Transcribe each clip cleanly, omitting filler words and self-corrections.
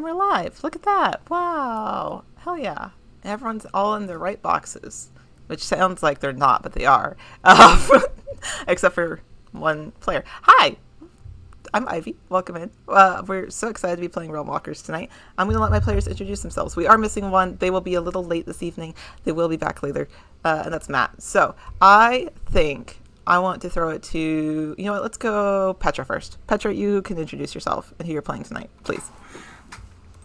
we're live. Look at that. Wow. Hell yeah. Everyone's all in their right boxes, which sounds like they're not, but they are. Except for one player. Hi, I'm Ivy. Welcome in. We're so excited to be playing Realm Walkers tonight. I'm going to let my players introduce themselves. We are missing one. They will be a little late this evening. They will be back later. And that's Matt. So I think I want to throw it to, you know what, let's go Petra first. Petra, you can introduce yourself and who you're playing tonight, please.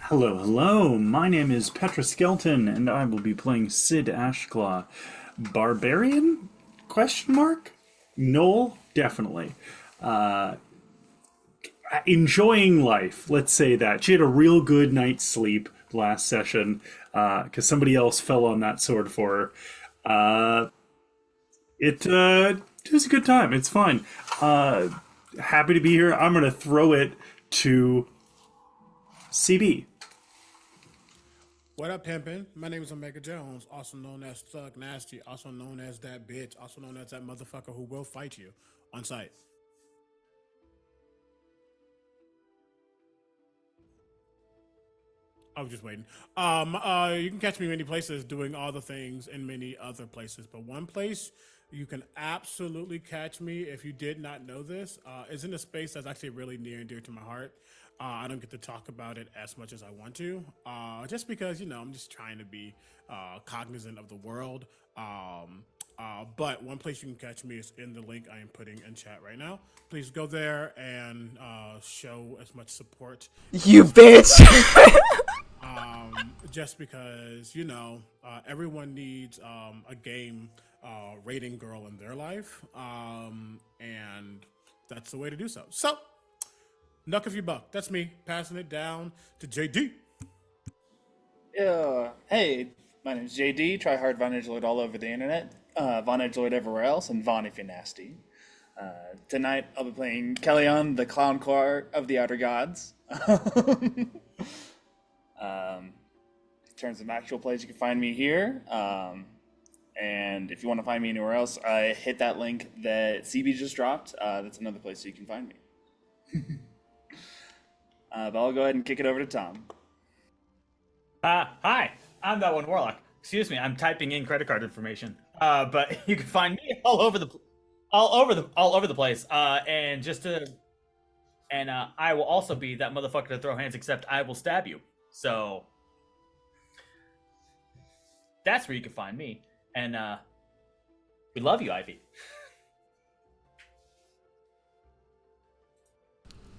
Hello, hello. My name is Petra Skelton, and I will be playing Sid Ashclaw. Barbarian? Question mark? Noel? Definitely. Enjoying life, let's say that. She had a real good night's sleep last session, because somebody else fell on that sword for her. It was a good time. It's fine. Happy to be here. I'm going to throw it to CB. What up, pimpin'? My name is Omega Jones, also known as Thug Nasty, also known as that bitch, also known as that motherfucker who will fight you on sight. I was just waiting. You can catch me many places doing all the things in many other places, but one place you can absolutely catch me, if you did not know this, is in a space that's actually really near and dear to my heart. I don't get to talk about it as much as I want to, just because, I'm just trying to be cognizant of the world. But one place you can catch me is in the link I am putting in chat right now. Please go there and show as much support. You bitch! Just because, everyone needs a game rating girl in their life. And that's the way to do so. So, Nuck if you buck. That's me passing it down to JD. Hey, my name's JD. Try hard Von Edgeloid all over the internet. Von Edgeloid everywhere else, and Von if you're nasty. Tonight I'll be playing Kellyon, the Clown Core of the Outer Gods. In terms of actual plays, you can find me here. And if you want to find me anywhere else, I hit that link that CB just dropped. That's another place you can find me. But I'll go ahead and kick it over to Tom. Hi, I'm that one Warlock. Excuse me, I'm typing in credit card information. But you can find me all over the place. And I will also be that motherfucker to throw hands, except I will stab you. So that's where you can find me. And we love you, Ivy.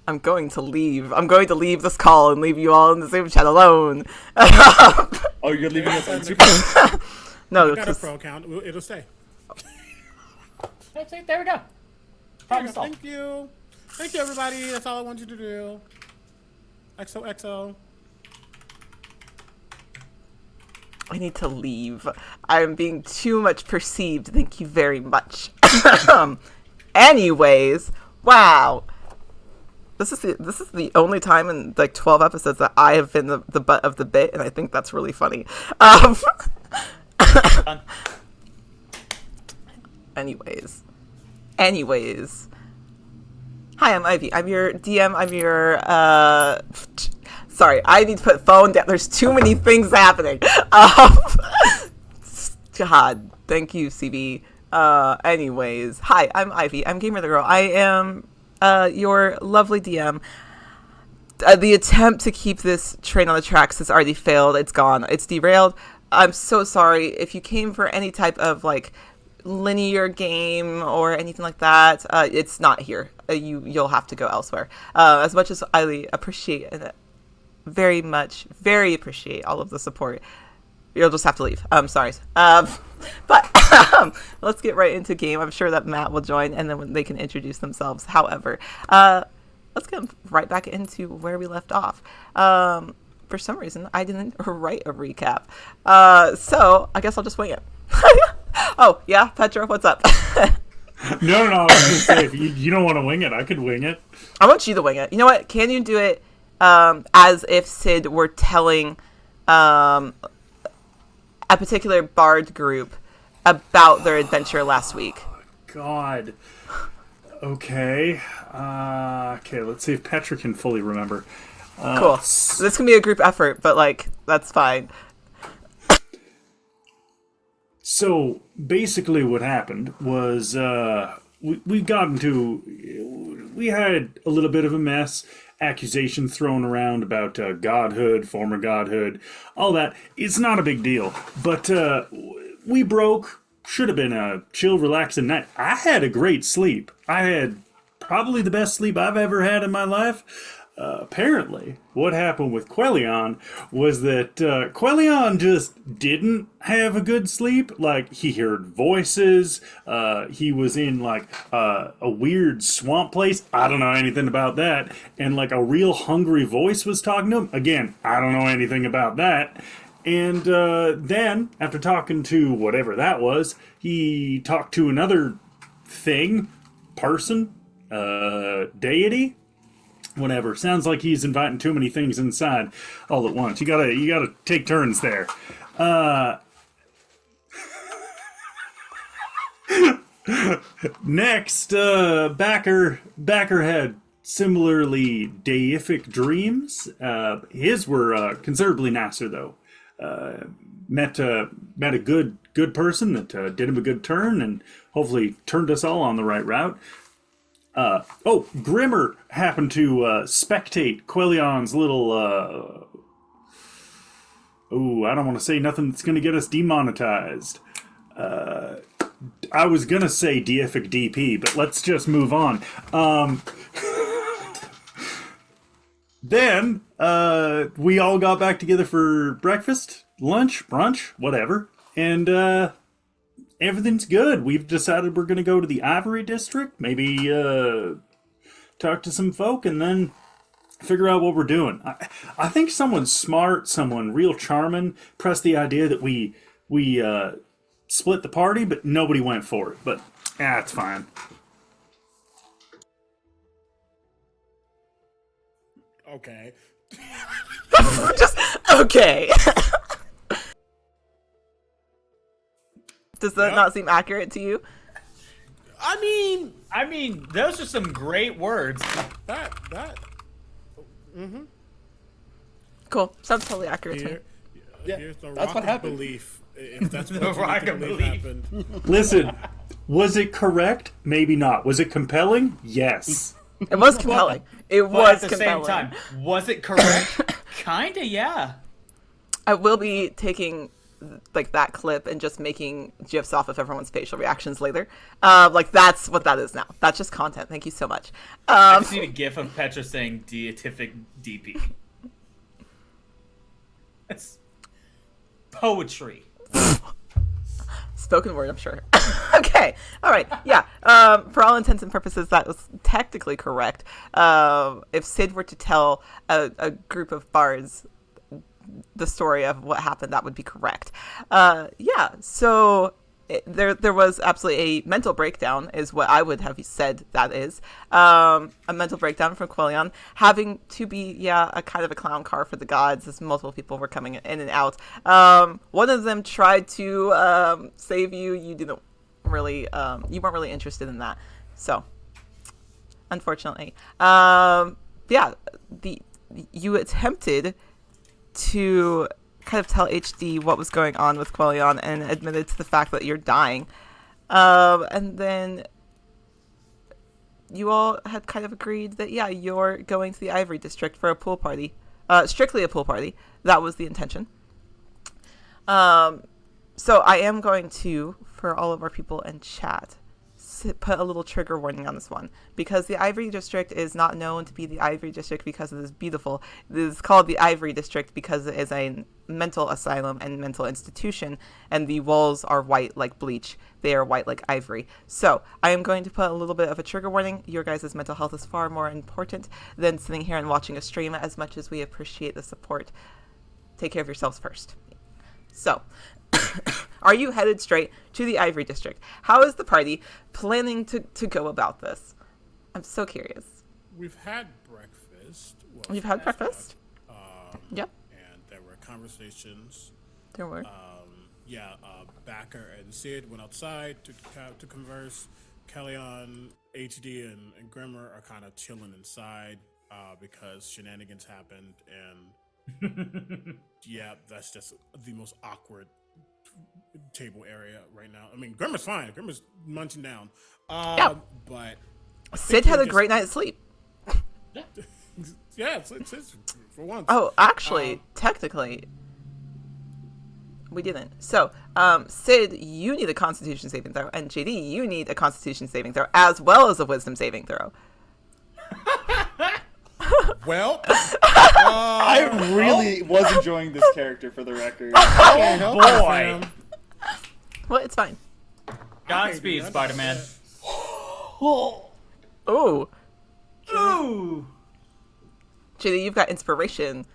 I'm going to leave. I'm going to leave this call and leave you all in the same chat alone. Oh, you're leaving us on Super? No, I got a pro account. It'll stay. That's it. There we go. Problem solved. Thank you. Thank you, everybody. That's all I want you to do. XOXO. I need to leave. I'm being too much perceived. Thank you very much. Anyways, wow. This is the only time in like 12 episodes that I have been the butt of the bit, and I think that's really funny. Anyways. Hi, I'm Ivy. I'm your DM. I'm your sorry, I need to put phone down. There's too many things happening. God, thank you, CB. Anyways, hi, I'm Ivy. I'm Gamer the Girl. I am your lovely DM. The attempt to keep this train on the tracks has already failed. It's gone. It's derailed. I'm so sorry. If you came for any type of like linear game or anything like that, it's not here. You'll have to go elsewhere. As much as I appreciate and very appreciate all of the support, you'll just have to leave. I'm sorry. But let's get right into game. I'm sure that Matt will join and then they can introduce themselves. However, let's get right back into where we left off. For some reason, I didn't write a recap. So I guess I'll just wing it. Oh, yeah, Petra, what's up? No, I was going to say, if you don't want to wing it, I could wing it. I want you to wing it. You know what? Can you do it as if Sid were telling a particular bard group about their adventure last week? God. Okay. Okay, let's see if Petra can fully remember. Cool. This can be a group effort, but like that's fine. So basically, what happened was we got into we had a little bit of a mess. Accusations thrown around about godhood, former godhood, all that. It's not a big deal, but we broke. Should have been a chill, relaxing night. I had a great sleep. I had probably the best sleep I've ever had in my life. Apparently, what happened with Quellion was that Quellion just didn't have a good sleep. Like, he heard voices. He was in, like, a weird swamp place. I don't know anything about that. And, like, a real hungry voice was talking to him. Again, I don't know anything about that. And then, after talking to whatever that was, he talked to another thing, person, deity, whatever. Sounds like he's inviting too many things inside all at once. You gotta take turns there. Next, Backer had similarly deific dreams. His were considerably nicer though. Met a good person that did him a good turn and hopefully turned us all on the right route. Grimmer happened to spectate Quellion's little I don't want to say nothing that's going to get us demonetized. I was going to say deific DP, but let's just move on. Then we all got back together for breakfast, lunch, brunch, whatever, and everything's good. We've decided we're going to go to the Ivory District, maybe talk to some folk, and then figure out what we're doing. I think someone smart, someone real charming, pressed the idea that we split the party, but nobody went for it. But it's fine. Okay. Just okay. Does that not seem accurate to you? I mean, those are some great words. that. Cool. Sounds totally accurate to me. Here's the that's rock what of happened. belief. If that's what The you rock to of believe belief. happened. Listen, was it correct? Maybe not. Was it compelling? Yes. It was compelling. It But was at the compelling. same time, was it correct? Kinda, yeah. I will be taking like that clip and just making gifs off of everyone's facial reactions later. Like that's what that is now. That's just content. Thank you so much. I just need a gif of Petra saying deific DP. That's poetry. Spoken word, I'm sure. Okay. All right. Yeah. For all intents and purposes, that was technically correct. If Sid were to tell a group of bards the story of what happened, that would be correct. Yeah. So there was absolutely a mental breakdown, is what I would have said that is. A mental breakdown from Quellion, having to be, a kind of a clown car for the gods, as multiple people were coming in and out. One of them tried to save you. You didn't really, you weren't really interested in that. So, unfortunately. You attempted to kind of tell HD what was going on with Quellion and admitted to the fact that you're dying. And then you all had kind of agreed that, you're going to the Ivory District for a pool party. Strictly a pool party. That was the intention. So I am going to, for all of our people in chat, put a little trigger warning on this one, because the Ivory District is not known to be the Ivory District because it is beautiful. It is called the Ivory District because it is a mental asylum and mental institution, and the walls are white like bleach. They are white like ivory. So I am going to put a little bit of a trigger warning. Your guys' mental health is far more important than sitting here and watching a stream, as much as we appreciate the support. Take care of yourselves first. So, are you headed straight to the Ivory District? How is the party planning to go about this? I'm so curious. We've had breakfast. Well, You've had breakfast? Yep, And there were conversations. there were. Backer and Sid went outside to converse. Kellyanne, HD, and Grimmer are kind of chilling inside. because shenanigans happened, and yeah, that's just the most awkward table area right now. I mean, Grimmer's fine. Grimmer's munching down. Yeah. But Sid had a great night's sleep. yeah, it's for once. Oh, actually, technically, we didn't. So, Sid, you need a Constitution saving throw, and JD, you need a Constitution saving throw, as well as a Wisdom saving throw. Well, I really was enjoying this character, for the record. Boy. Well, it's fine. Godspeed, Spider-Man. Oh, Ooh. JD, you've got inspiration.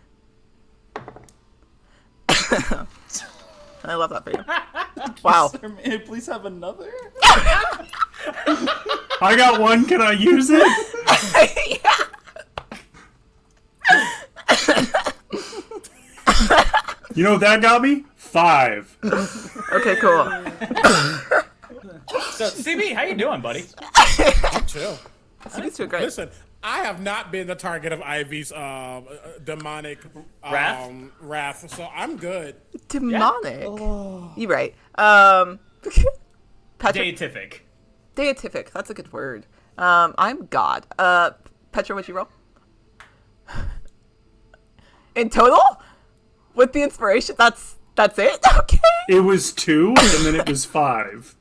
I love that for you. Wow. Sir, may I please have another? I got one. Can I use it? You know what that got me? 5. Okay, cool. So, CB, how you doing, buddy? chill. He's doing great. Listen, I have not been the target of Ivy's demonic wrath, so I'm good. Demonic. You're right. Patrick. Deific. Deific. That's a good word. I'm God. Petra, what'd you roll? In total? With the inspiration? That's it? Okay. It was 2, and then it was 5.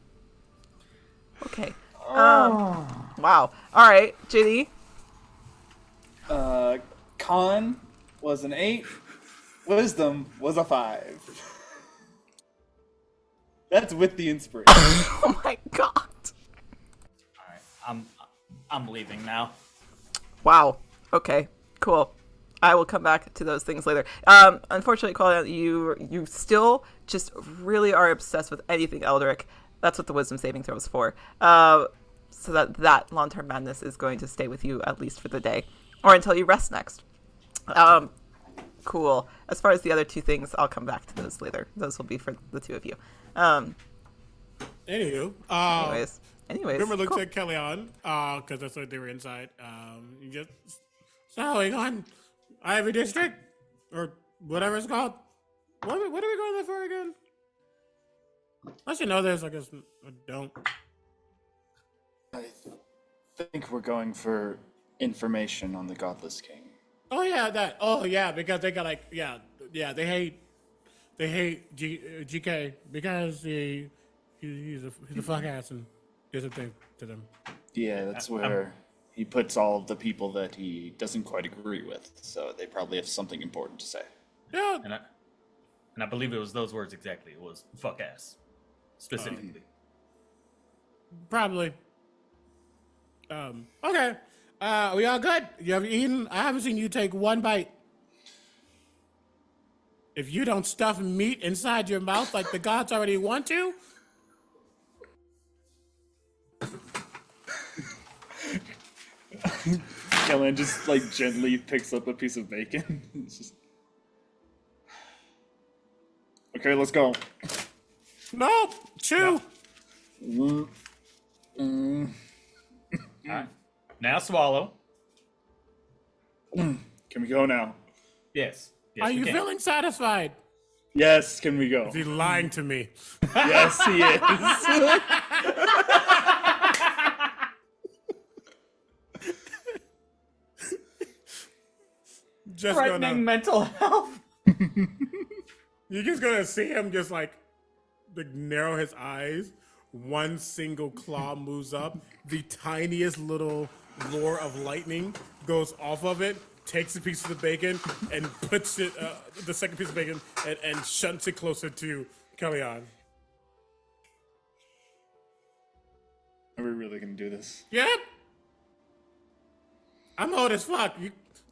Okay. Wow. All right, JD. Con was an 8. Wisdom was a 5. That's with the inspiration. Oh my god. All right, I'm leaving now. Wow. Okay. Cool. I will come back to those things later. Unfortunately, Claudia, you still just really are obsessed with anything Eldritch. That's what the Wisdom saving throw is for. So that long-term madness is going to stay with you at least for the day, or until you rest next. Cool. As far as the other 2 things, I'll come back to those later. Those will be for the 2 of you. Anywho, Anyways. Grimmer looked Cool. at Kellyanne, because I thought they were inside. You just, so hang on, Ivy District, or whatever it's called. What are we going there for again? I should know this. I guess I don't. I think we're going for information on the Godless King. Oh yeah, that. Oh yeah, because they got like they hate GK because he's a fuck ass and did something to them. Yeah, that's where he puts all of the people that he doesn't quite agree with. So they probably have something important to say. Yeah. And I believe it was those words exactly. It was fuck ass, specifically. Probably. Okay. We all good? You have eaten? I haven't seen you take one bite. If you don't stuff meat inside your mouth like the gods already want to. Kellen just like gently picks up a piece of bacon. It's just... Okay, let's go. No, chew. Alright. Now swallow. Can we go now? Yes. Yes, Are we you can. feeling satisfied? Yes, can we go? Is he lying to me? Yes, he is. Just Threatening gonna, mental health. you're just gonna see him just like narrow his eyes. One single claw moves up. The tiniest little lure of lightning goes off of it, takes a piece of the bacon, and puts it, the second piece of bacon, and shunts it closer to Kellyanne. Are we really gonna do this? Yep. I'm old as fuck.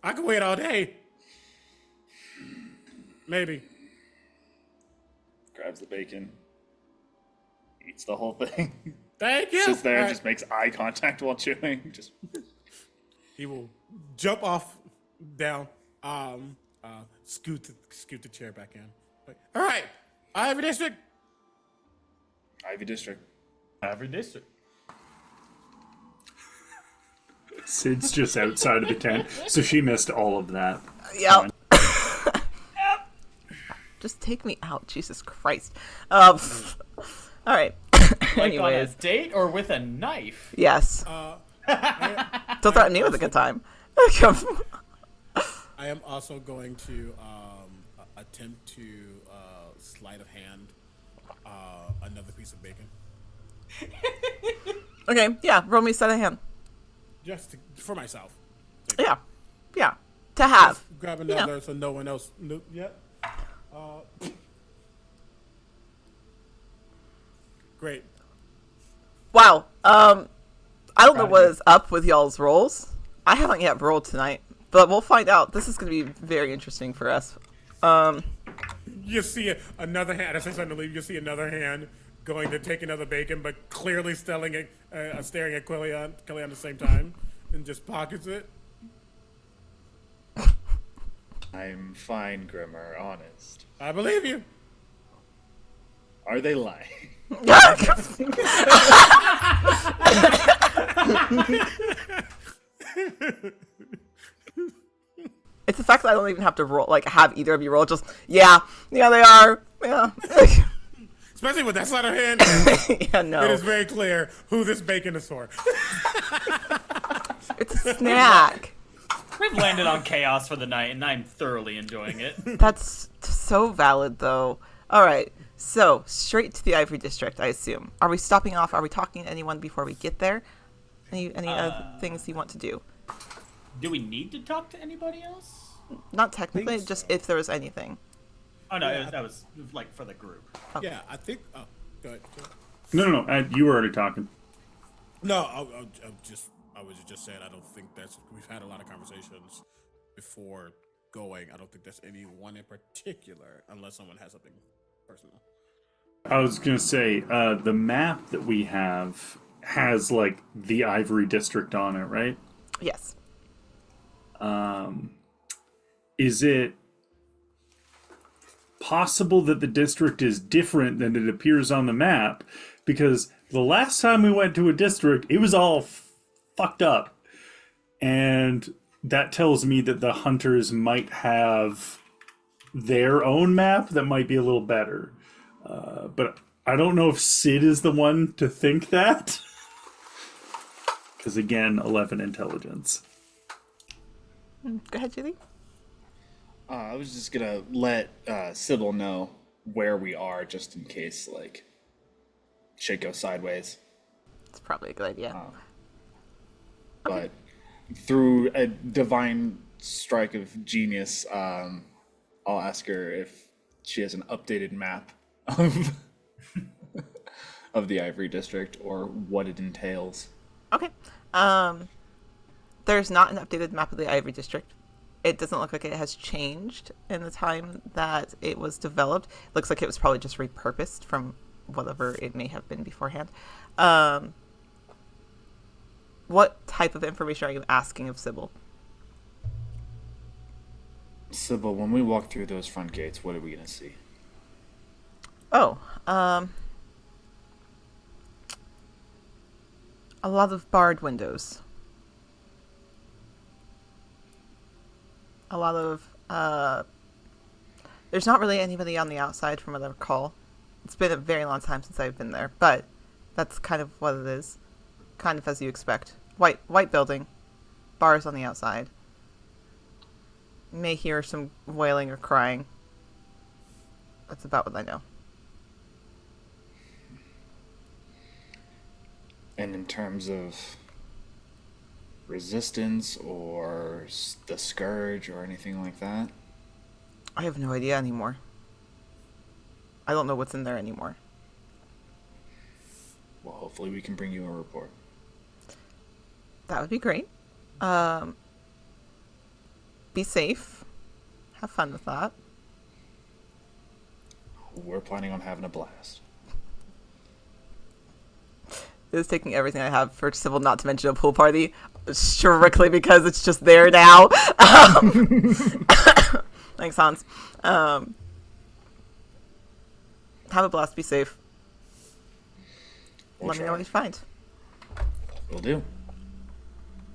I can wait all day. Maybe. Grabs the bacon, eats the whole thing, Thank you. sits there All and right. just makes eye contact while chewing. Just He will jump off down, scoot the chair back in. Like, all right, Ivy District. Ivy District. Every district. Sid's just outside of the tent, so she missed all of that. Yep. Just take me out, Jesus Christ. All right. Like on a Anyways, date or with a knife? yes. Don't threaten me with a good time. I am also going to attempt to sleight of hand another piece of bacon. Okay, yeah. Roll me sleight of hand. For myself. Yeah, yeah. To have. Grab another so no one else knew yet. Great. Wow. I don't know what is up with y'all's rolls. I haven't yet rolled tonight, but we'll find out. This is going to be very interesting for us. You see another hand. As I start to leave, you see another hand going to take another bacon, but clearly staring at Quellion at the same time, and just pockets it. I'm fine, Grimmer, honest. I believe you. Are they lying? It's the fact that I don't even have to roll, like, have either of you roll. Just, yeah, they are. Yeah. Especially with that sleight of hand, Yeah, no. it is very clear who this bacon is for. It's a snack. We've landed on chaos for the night, and I'm thoroughly enjoying it. That's so valid, though. All right. So, straight to the Ivory District, I assume. Are we stopping off? Are we talking to anyone before we get there? Any other things you want to do? Do we need to talk to anybody else? Not technically, just if there was anything. Oh no, that was like for the group. Yeah, I think. Oh, go ahead. No. You were already talking. No, I was just saying. I don't think that's. We've had a lot of conversations before going. I don't think there's any one in particular, unless someone has something personal. I was gonna say the map that we have has like the Ivory District on it, right? Yes. Is it possible that the district is different than it appears on the map? Because the last time we went to a district, it was all fucked up. And that tells me that the hunters might have their own map that might be a little better. But I don't know if Sid is the one to think that. Because again, 11 intelligence. Go ahead, Julie. I was just gonna let Sybil know where we are, just in case, like, shit goes sideways. It's probably a good idea. But through a divine strike of genius, I'll ask her if she has an updated map of of the Ivory District or what it entails. Okay. There's not an updated map of the Ivory District. It doesn't look like it has changed in the time that it was developed. It looks like it was probably just repurposed from whatever it may have been beforehand. What type of information are you asking of Sybil? Sybil, when we walk through those front gates, what are we gonna see? Oh, a lot of barred windows. A lot of, there's not really anybody on the outside from what I recall. It's been a very long time since I've been there, but that's kind of what it is. Kind of as you expect. White building, bars on the outside. You may hear some wailing or crying. That's about what I know. And in terms of resistance or the scourge or anything like that? I have no idea anymore. I don't know what's in there anymore. Well, hopefully we can bring you a report. That would be great. Be safe. Have fun with that. We're planning on having a blast. It is taking everything I have for Sybil not to mention a pool party, strictly because it's just there now. Thanks, Hans. Have a blast. Be safe. We'll Let me know try. what you find. Will do.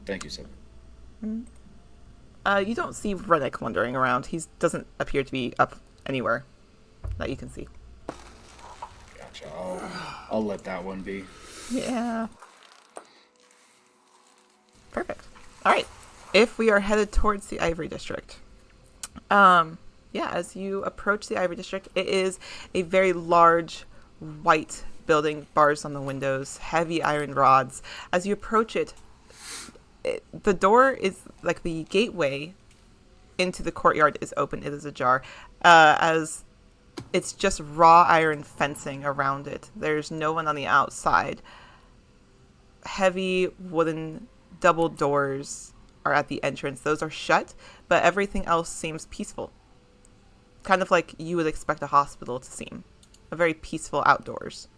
Thank you, sir. You don't see Rennick wandering around. He doesn't appear to be up anywhere that you can see. Gotcha. I'll let that one be. Yeah. Perfect. All right. If we are headed towards the Ivory District, as you approach the Ivory District, it is a very large white building, bars on the windows, heavy iron rods. As you approach it, the door is like the gateway into the courtyard is open. It is ajar, as it's just raw iron fencing around it. There's no one on the outside. Heavy wooden double doors are at the entrance. Those are shut, but everything else seems peaceful. Kind of like you would expect a hospital to seem. A very peaceful outdoors.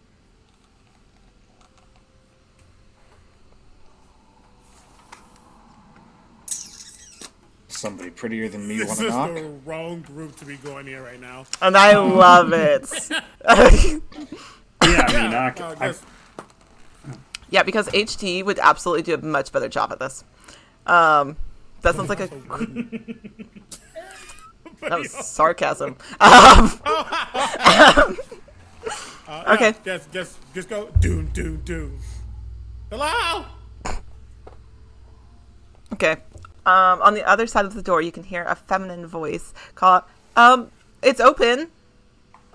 Somebody prettier than me This want is to knock? the wrong group to be going here right now. And I love it. Yeah, I mean, Yes. Yeah, because HT would absolutely do a much better job at this. That sounds like a... That was sarcasm. Okay. Just go. Doom, doom, doom. Hello? Okay. On the other side of the door, you can hear a feminine voice call, it's open.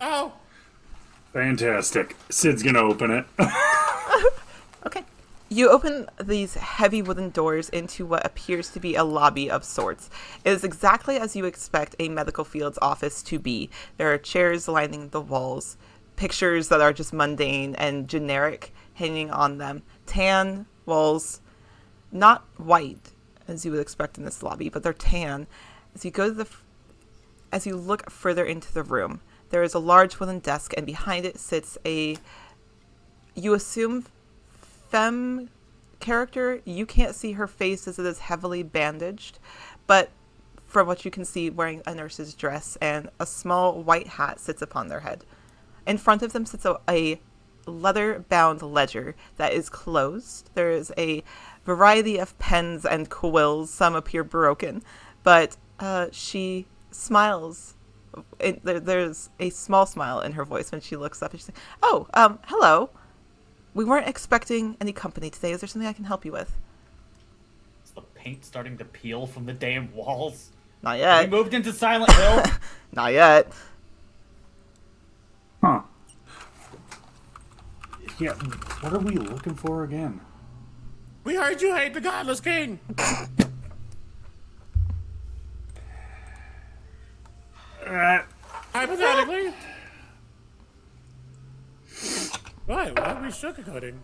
Oh. fantastic. Sid's gonna open it. Okay. You open these heavy wooden doors into what appears to be a lobby of sorts. It is exactly as you expect a medical field's office to be. There are chairs lining the walls, pictures that are just mundane and generic hanging on them, tan walls, not white as you would expect in this lobby, but they're tan. As you go to as you look further into the room, there is a large wooden desk, and behind it sits you assume, femme character. You can't see her face as it is heavily bandaged, but from what you can see, wearing a nurse's dress, and a small white hat sits upon their head. In front of them sits a leather-bound ledger that is closed. There is a variety of pens and quills. Some appear broken, but she smiles. There's a small smile in her voice when she looks up and she's like, "Oh, hello. We weren't expecting any company today. Is there something I can help you with?" Is the paint starting to peel from the damn walls? Not We yet. moved into Silent Hill. Not yet. Huh. Yeah, what are we looking for again? We heard you hate the Godless King. Hypothetically. Why are we sugarcoating?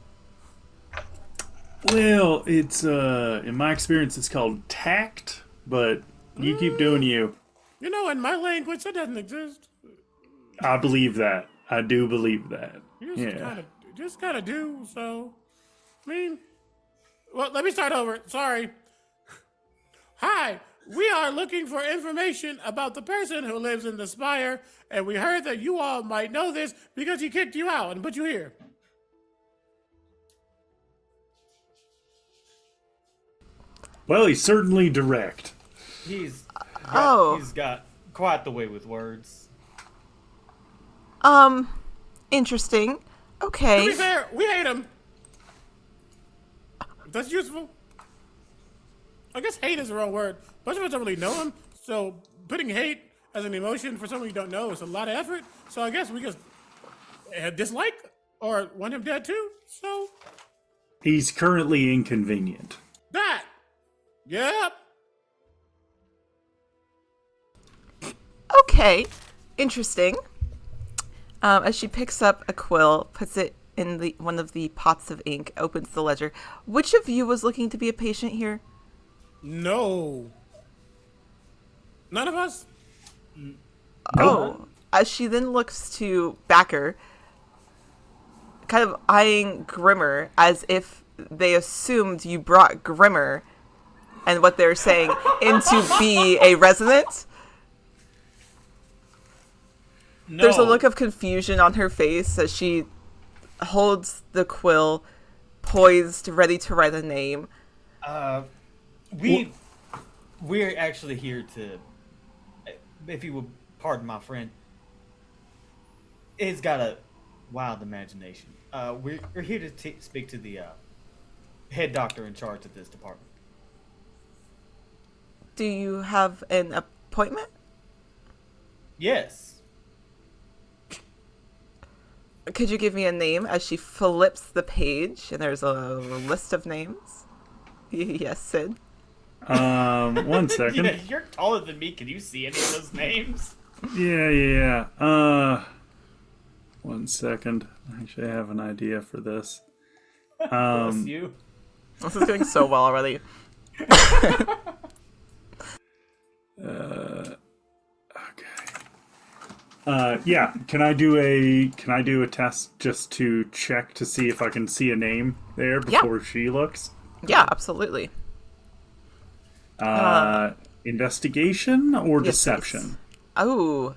Well, it's in my experience it's called tact, but you keep doing you. You know, in my language, that doesn't exist. I believe that. I do believe that. You Yeah. just kind of do. So, I mean, well, let me start over. Sorry. Hi, we are looking for information about the person who lives in the spire, and we heard that you all might know this because he kicked you out and put you here. Well, he's certainly direct. He's got quite the way with words. Interesting. To Okay. be fair, we hate him. If that's useful. I guess hate is the wrong word. Most of us don't really know him, so putting hate as an emotion for someone you don't know is a lot of effort. So I guess we just dislike or want him dead too. So He's currently inconvenient. that. Yep. Okay. Interesting. As she picks up a quill, puts it in one of the pots of ink, opens the ledger. Which of you was looking to be a patient here? No. None of us? Oh. As she then looks to Backer, kind of eyeing Grimmer as if they assumed you brought Grimmer and what they're saying in to be a resident. No. There's a look of confusion on her face as she holds the quill poised, ready to write a name. We're actually here to, if you would pardon my friend, it's got a wild imagination. We're here to speak to the head doctor in charge of this department. Do you have an appointment? Yes. Could you give me a name as she flips the page and there's a list of names? Yes, Sid. 1 second. Yeah, you're taller than me. Can you see any of those names? Yeah. 1 second. Actually, I have an idea for this. Bless you. This is going so well already. Yeah. Can I do a test just to check to see if I can see a name there before she looks? Yeah, absolutely. Investigation or Yes, deception? please. Oh.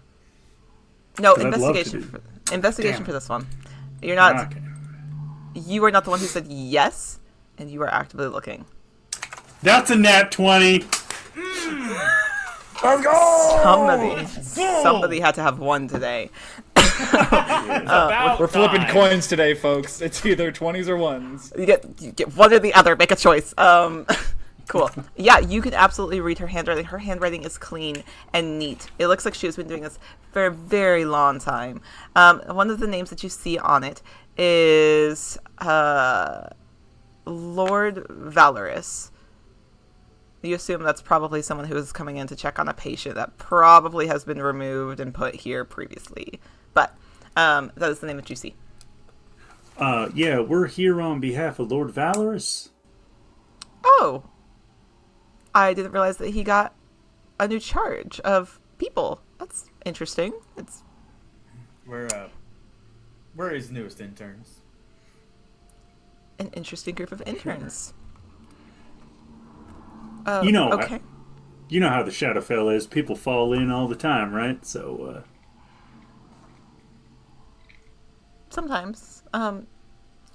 No, 'Cause I'd love to investigation. do- Investigation Damn. for this one. You're not. Okay. You are not the one who said yes, and you are actively looking. That's a nat 20. Let's go! Somebody had to have one today. About We're flipping time. coins today, folks. It's either 20s or 1s. You get one or the other. Make a choice. Cool. Yeah, you can absolutely read her handwriting. Her handwriting is clean and neat. It looks like she has been doing this for a very long time. One of the names that you see on it is Lord Valorous. You assume that's probably someone who is coming in to check on a patient that probably has been removed and put here previously. But that is the name that you see. Yeah, we're here on behalf of Lord Valorous. Oh. I didn't realize that he got a new charge of people. That's interesting. It's We're his newest interns. an interesting group of interns. You know, Okay. you know how the Shadowfell is. People fall in all the time, right? So, Sometimes.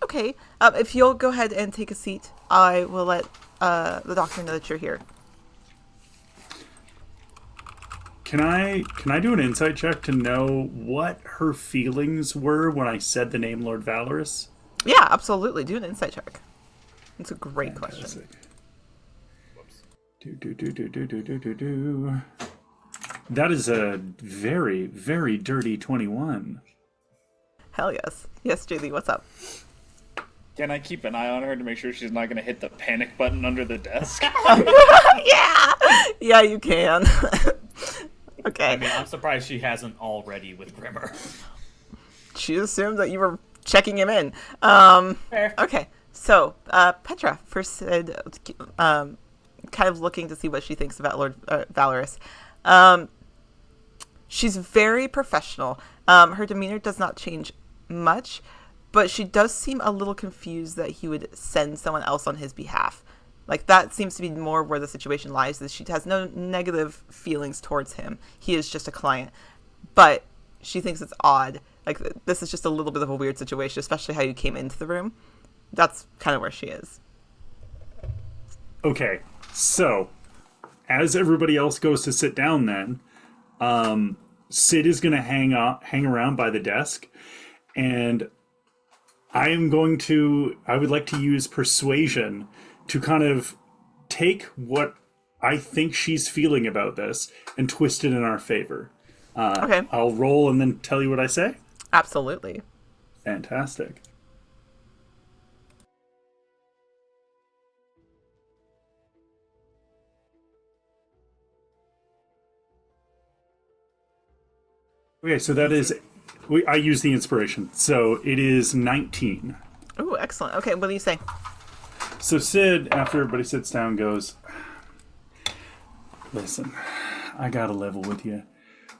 Okay. If you'll go ahead and take a seat, I will let the doctor know that you're here. can I do an insight check to know what her feelings were when I said the name Lord Valorous? Yeah, absolutely. Do an insight check. It's a great question. Fantastic. Do. That is a very, very dirty 21. Hell yes. Yes, JD, what's up? Can I keep an eye on her to make sure she's not going to hit the panic button under the desk? Yeah! Yeah, you can. Okay. I mean, I'm surprised she hasn't already with Grimmer. She assumed that you were checking him in. Fair. Okay, so Petra first said, kind of looking to see what she thinks about Lord Valorous. She's very professional. Her demeanor does not change much, but she does seem a little confused that he would send someone else on his behalf. Like, that seems to be more where the situation lies, that she has no negative feelings towards him. He is just a client. But she thinks it's odd. Like, this is just a little bit of a weird situation, especially how you came into the room. That's kind of where she is. Okay, so as everybody else goes to sit down, then Sid is going to hang around by the desk, and I would like to use persuasion to kind of take what I think she's feeling about this and twist it in our favor. Okay. I'll roll and then tell you what I say. Absolutely. Fantastic. Okay, so that is... I use the inspiration. So it is 19. Ooh, excellent. Okay, what do you say? So Sid, after everybody sits down, goes, listen, I gotta level with you.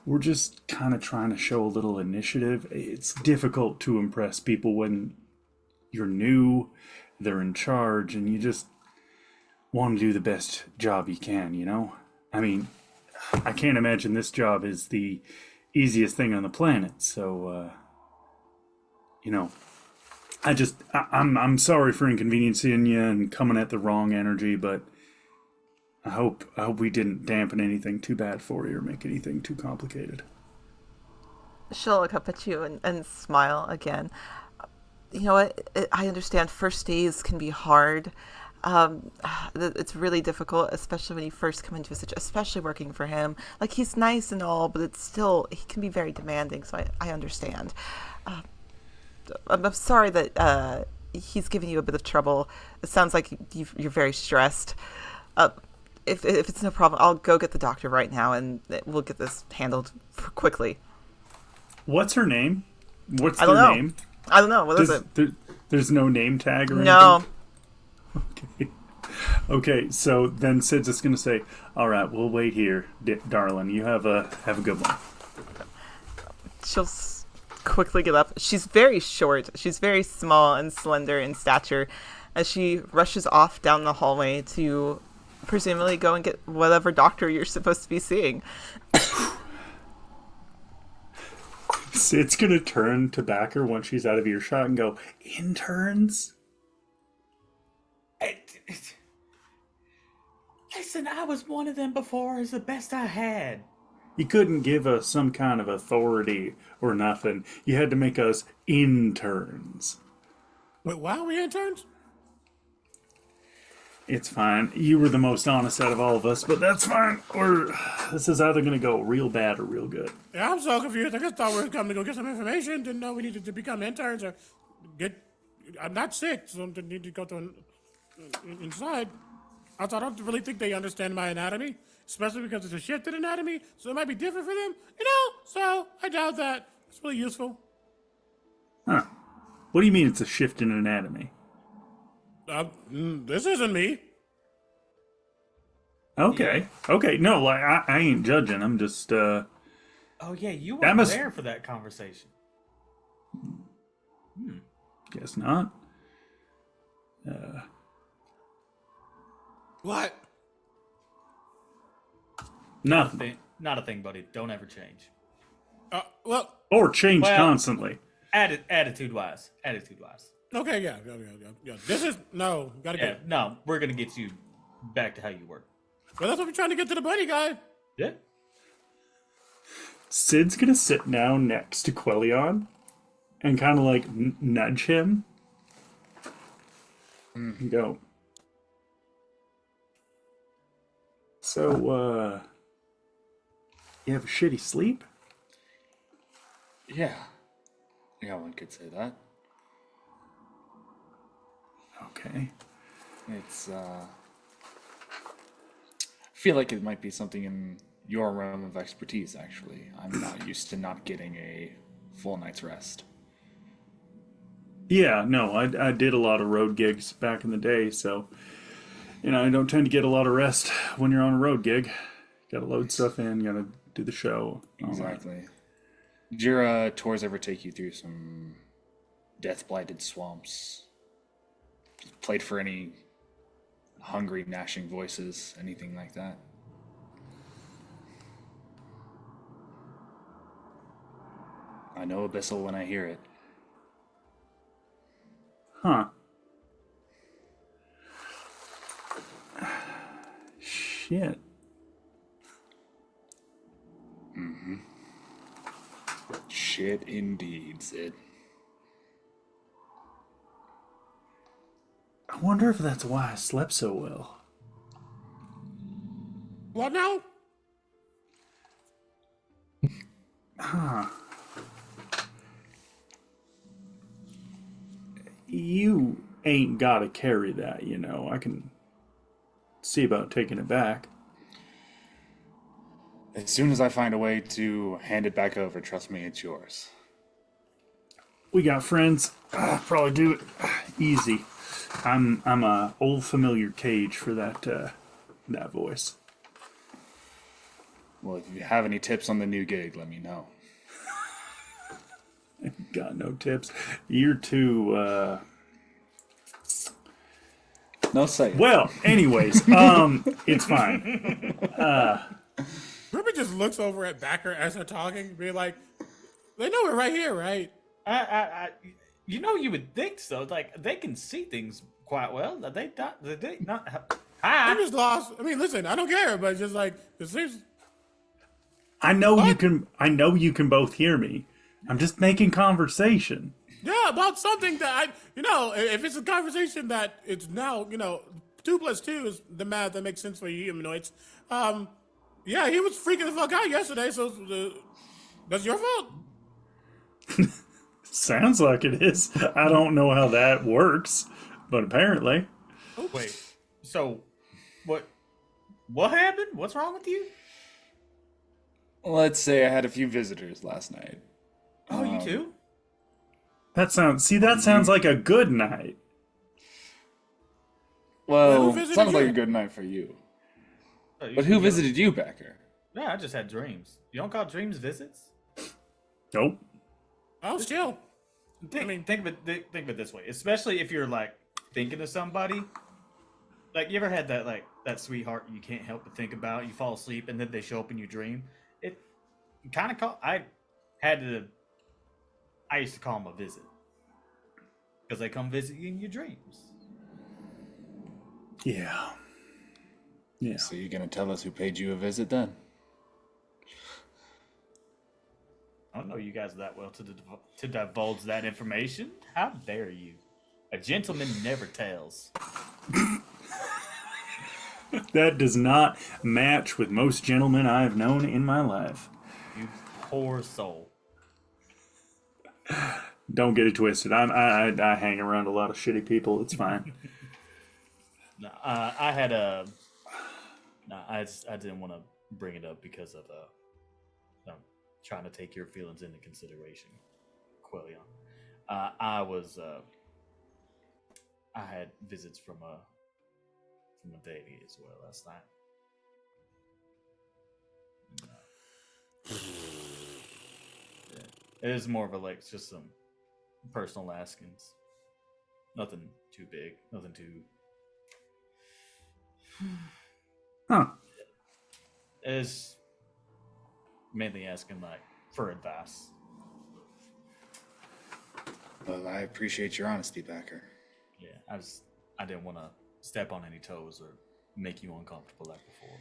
We're just kind of trying to show a little initiative. It's difficult to impress people when you're new, they're in charge, and you just want to do the best job you can, you know? I mean, I can't imagine this job is the easiest thing on the planet, so, you know... I'm sorry for inconveniencing you and coming at the wrong energy, but I hope we didn't dampen anything too bad for you or make anything too complicated. She'll look up at you and smile again. You know what? I understand first days can be hard. It's really difficult, especially when you first come into a situation, especially working for him. Like, he's nice and all, but it's still, he can be very demanding, so I understand. I'm sorry that he's giving you a bit of trouble. It sounds like you're very stressed. If it's no problem, I'll go get the doctor right now, and we'll get this handled quickly. What's her name? What's I their don't know. name? I don't know. What is it? There's no name tag or No. anything? Okay, so then Sid's just gonna say, "All right, we'll wait here, darling. You have a good one." She'll quickly get up. She's very short. She's very small and slender in stature, as she rushes off down the hallway to presumably go and get whatever doctor you're supposed to be seeing. Sid's gonna turn to back her once she's out of earshot and go, "Interns?" Listen, I was one of them before. It's the best I had. You couldn't give us some kind of authority or nothing. You had to make us interns. Wait, why are we interns? It's fine. You were the most honest out of all of us, but that's fine. This is either going to go real bad or real good. Yeah, I'm so confused. I just thought we were coming to go get some information. Didn't know we needed to become interns or get. I'm not sick, so I need to go to inside. I don't really think they understand my anatomy, especially because it's a shifted anatomy, so it might be different for them. So I doubt that. It's really useful. Huh. What do you mean it's a shift in anatomy? This isn't me. Okay. Okay. No, like I ain't judging. I'm just Oh yeah, you That weren't must- there for that conversation. guess not. What? Nothing. Not a thing, buddy. Don't ever change. Well, Or change Well- constantly. Attitude wise. okay, yeah. This is no. Gotta Yeah, get. no, we're gonna get you back to how you were. Well, that's what we're trying to get to the buddy guy. Yeah. Sid's gonna sit down next to Quellion and kind of like nudge him. And go. So, you have a shitty sleep? Yeah. Yeah, one could say that. Okay. It's, I feel like it might be something in your realm of expertise, actually. I'm not used to not getting a full night's rest. Yeah, no, I did a lot of road gigs back in the day, so I don't tend to get a lot of rest when you're on a road gig. Gotta load stuff in, gotta do the show. all that. Exactly. Did your tours ever take you through some death-blighted swamps? Played for any hungry, gnashing voices, anything like that? I know Abyssal when I hear it. Huh. Shit. Shit indeed, Sid. I wonder if that's why I slept so well. What now? You ain't gotta carry that, I can see about taking it back. As soon as I find a way to hand it back over, trust me, it's yours. We got friends. Probably do it easy. I'm a old familiar cage for that voice. Well, if you have any tips on the new gig, let me know. Got no tips. You're too. No say. Well, anyways, it's fine. Ruby just looks over at Backer as they're talking, being like, "They know we're right here, right?" You would think so. Like they can see things quite well. They not I'm Hi. just lost. I mean, listen, I don't care, but just like it seems. I know you What? can. I know you can both hear me. I'm just making conversation. Yeah, about something that if it's a conversation that it's now, 2 + 2 is the math that makes sense for you humanoids. Yeah, he was freaking the fuck out yesterday, so that's your fault. Sounds like it is. I don't know how that works, but apparently. Wait. So, what? What happened? What's wrong with you? Let's say I had a few visitors last night. Oh, you too? That sounds like a good night. Well, who visited sounds like you? a good night for you. Oh, But who visited you, Becker? Yeah, I just had dreams. You don't call dreams visits? Nope. I was chill. Think of it this way. Especially if you're like thinking of somebody. Like, you ever had that sweetheart you can't help but think about? You fall asleep and then they show up in your dream. It kind of I used to call them a visit because they come visit you in your dreams. Yeah. Yeah. So you're gonna tell us who paid you a visit then? I don't know you guys that well to divulge that information. How dare you? A gentleman never tells. That does not match with most gentlemen I have known in my life. You poor soul. Don't get it twisted. I hang around a lot of shitty people. It's fine. No, I had a. No, I didn't want to bring it up because of trying to take your feelings into consideration, Quellion. I had visits from a deity as well last night. Yeah. It is more of a just some personal askings. Nothing too big. Nothing too. Huh. Is mainly asking for advice. Well, I appreciate your honesty, Becker. Yeah, I didn't want to step on any toes or make you uncomfortable like before.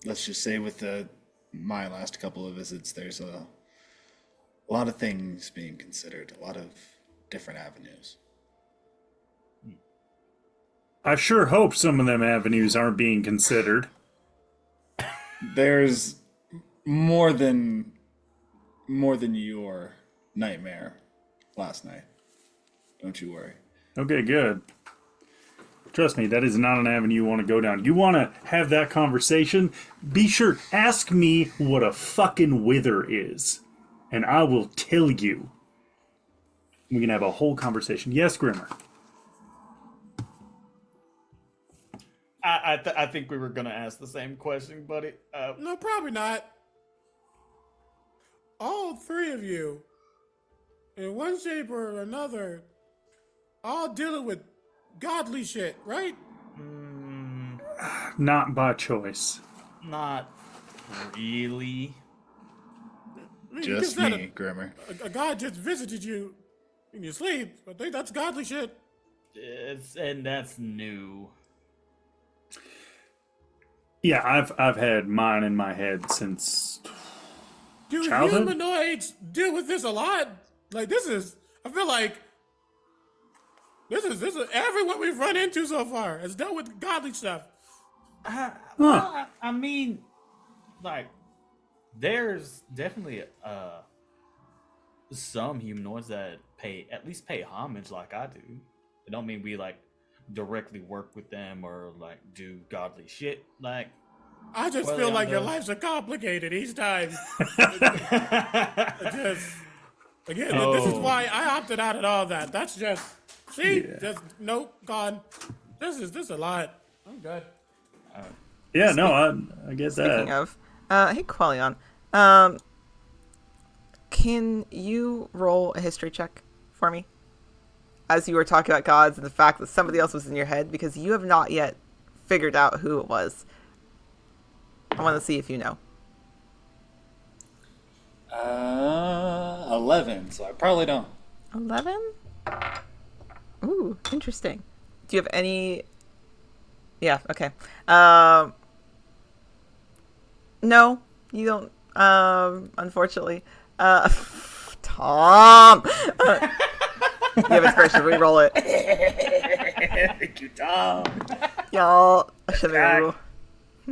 Let's just say with my last couple of visits, there's a lot of things being considered, a lot of different avenues. I sure hope some of them avenues aren't being considered. There's more than your nightmare last night. Don't you worry. Okay, good. Trust me, that is not an avenue you want to go down. You want to have that conversation? Be sure, ask me what a fucking wither is, and I will tell you. We can have a whole conversation. Yes, Grimmer. I think we were gonna ask the same question, buddy. No, probably not. All three of you, in one shape or another, all dealing with godly shit, right? Not by choice. Not really. I mean, Just you said me, Grimmer. a god just visited you in your sleep. I think that's godly shit. And that's new. Yeah, I've had mine in my head since Do childhood? humanoids deal with this a lot? Like I feel like this is everyone we've run into so far has dealt with godly stuff. Well, I mean, there's definitely some humanoids that at least pay homage like I do. It don't mean we directly work with them or do godly shit. I just feel like your lives are complicated each time. This is why I opted out of all that. That's just just nope, gone. This is a lot. I'm good. Yeah, no, I get Speaking that. of, hey Quellion, can you roll a history check for me? As you were talking about gods and the fact that somebody else was in your head, because you have not yet figured out who it was. I want to see if you know. 11, so I probably don't. 11? Ooh, interesting. Do you have any? Yeah. Okay. No, you don't. Unfortunately. Tom. You have inspiration. Re-roll it. Thank you, Tom. Y'all. I should have made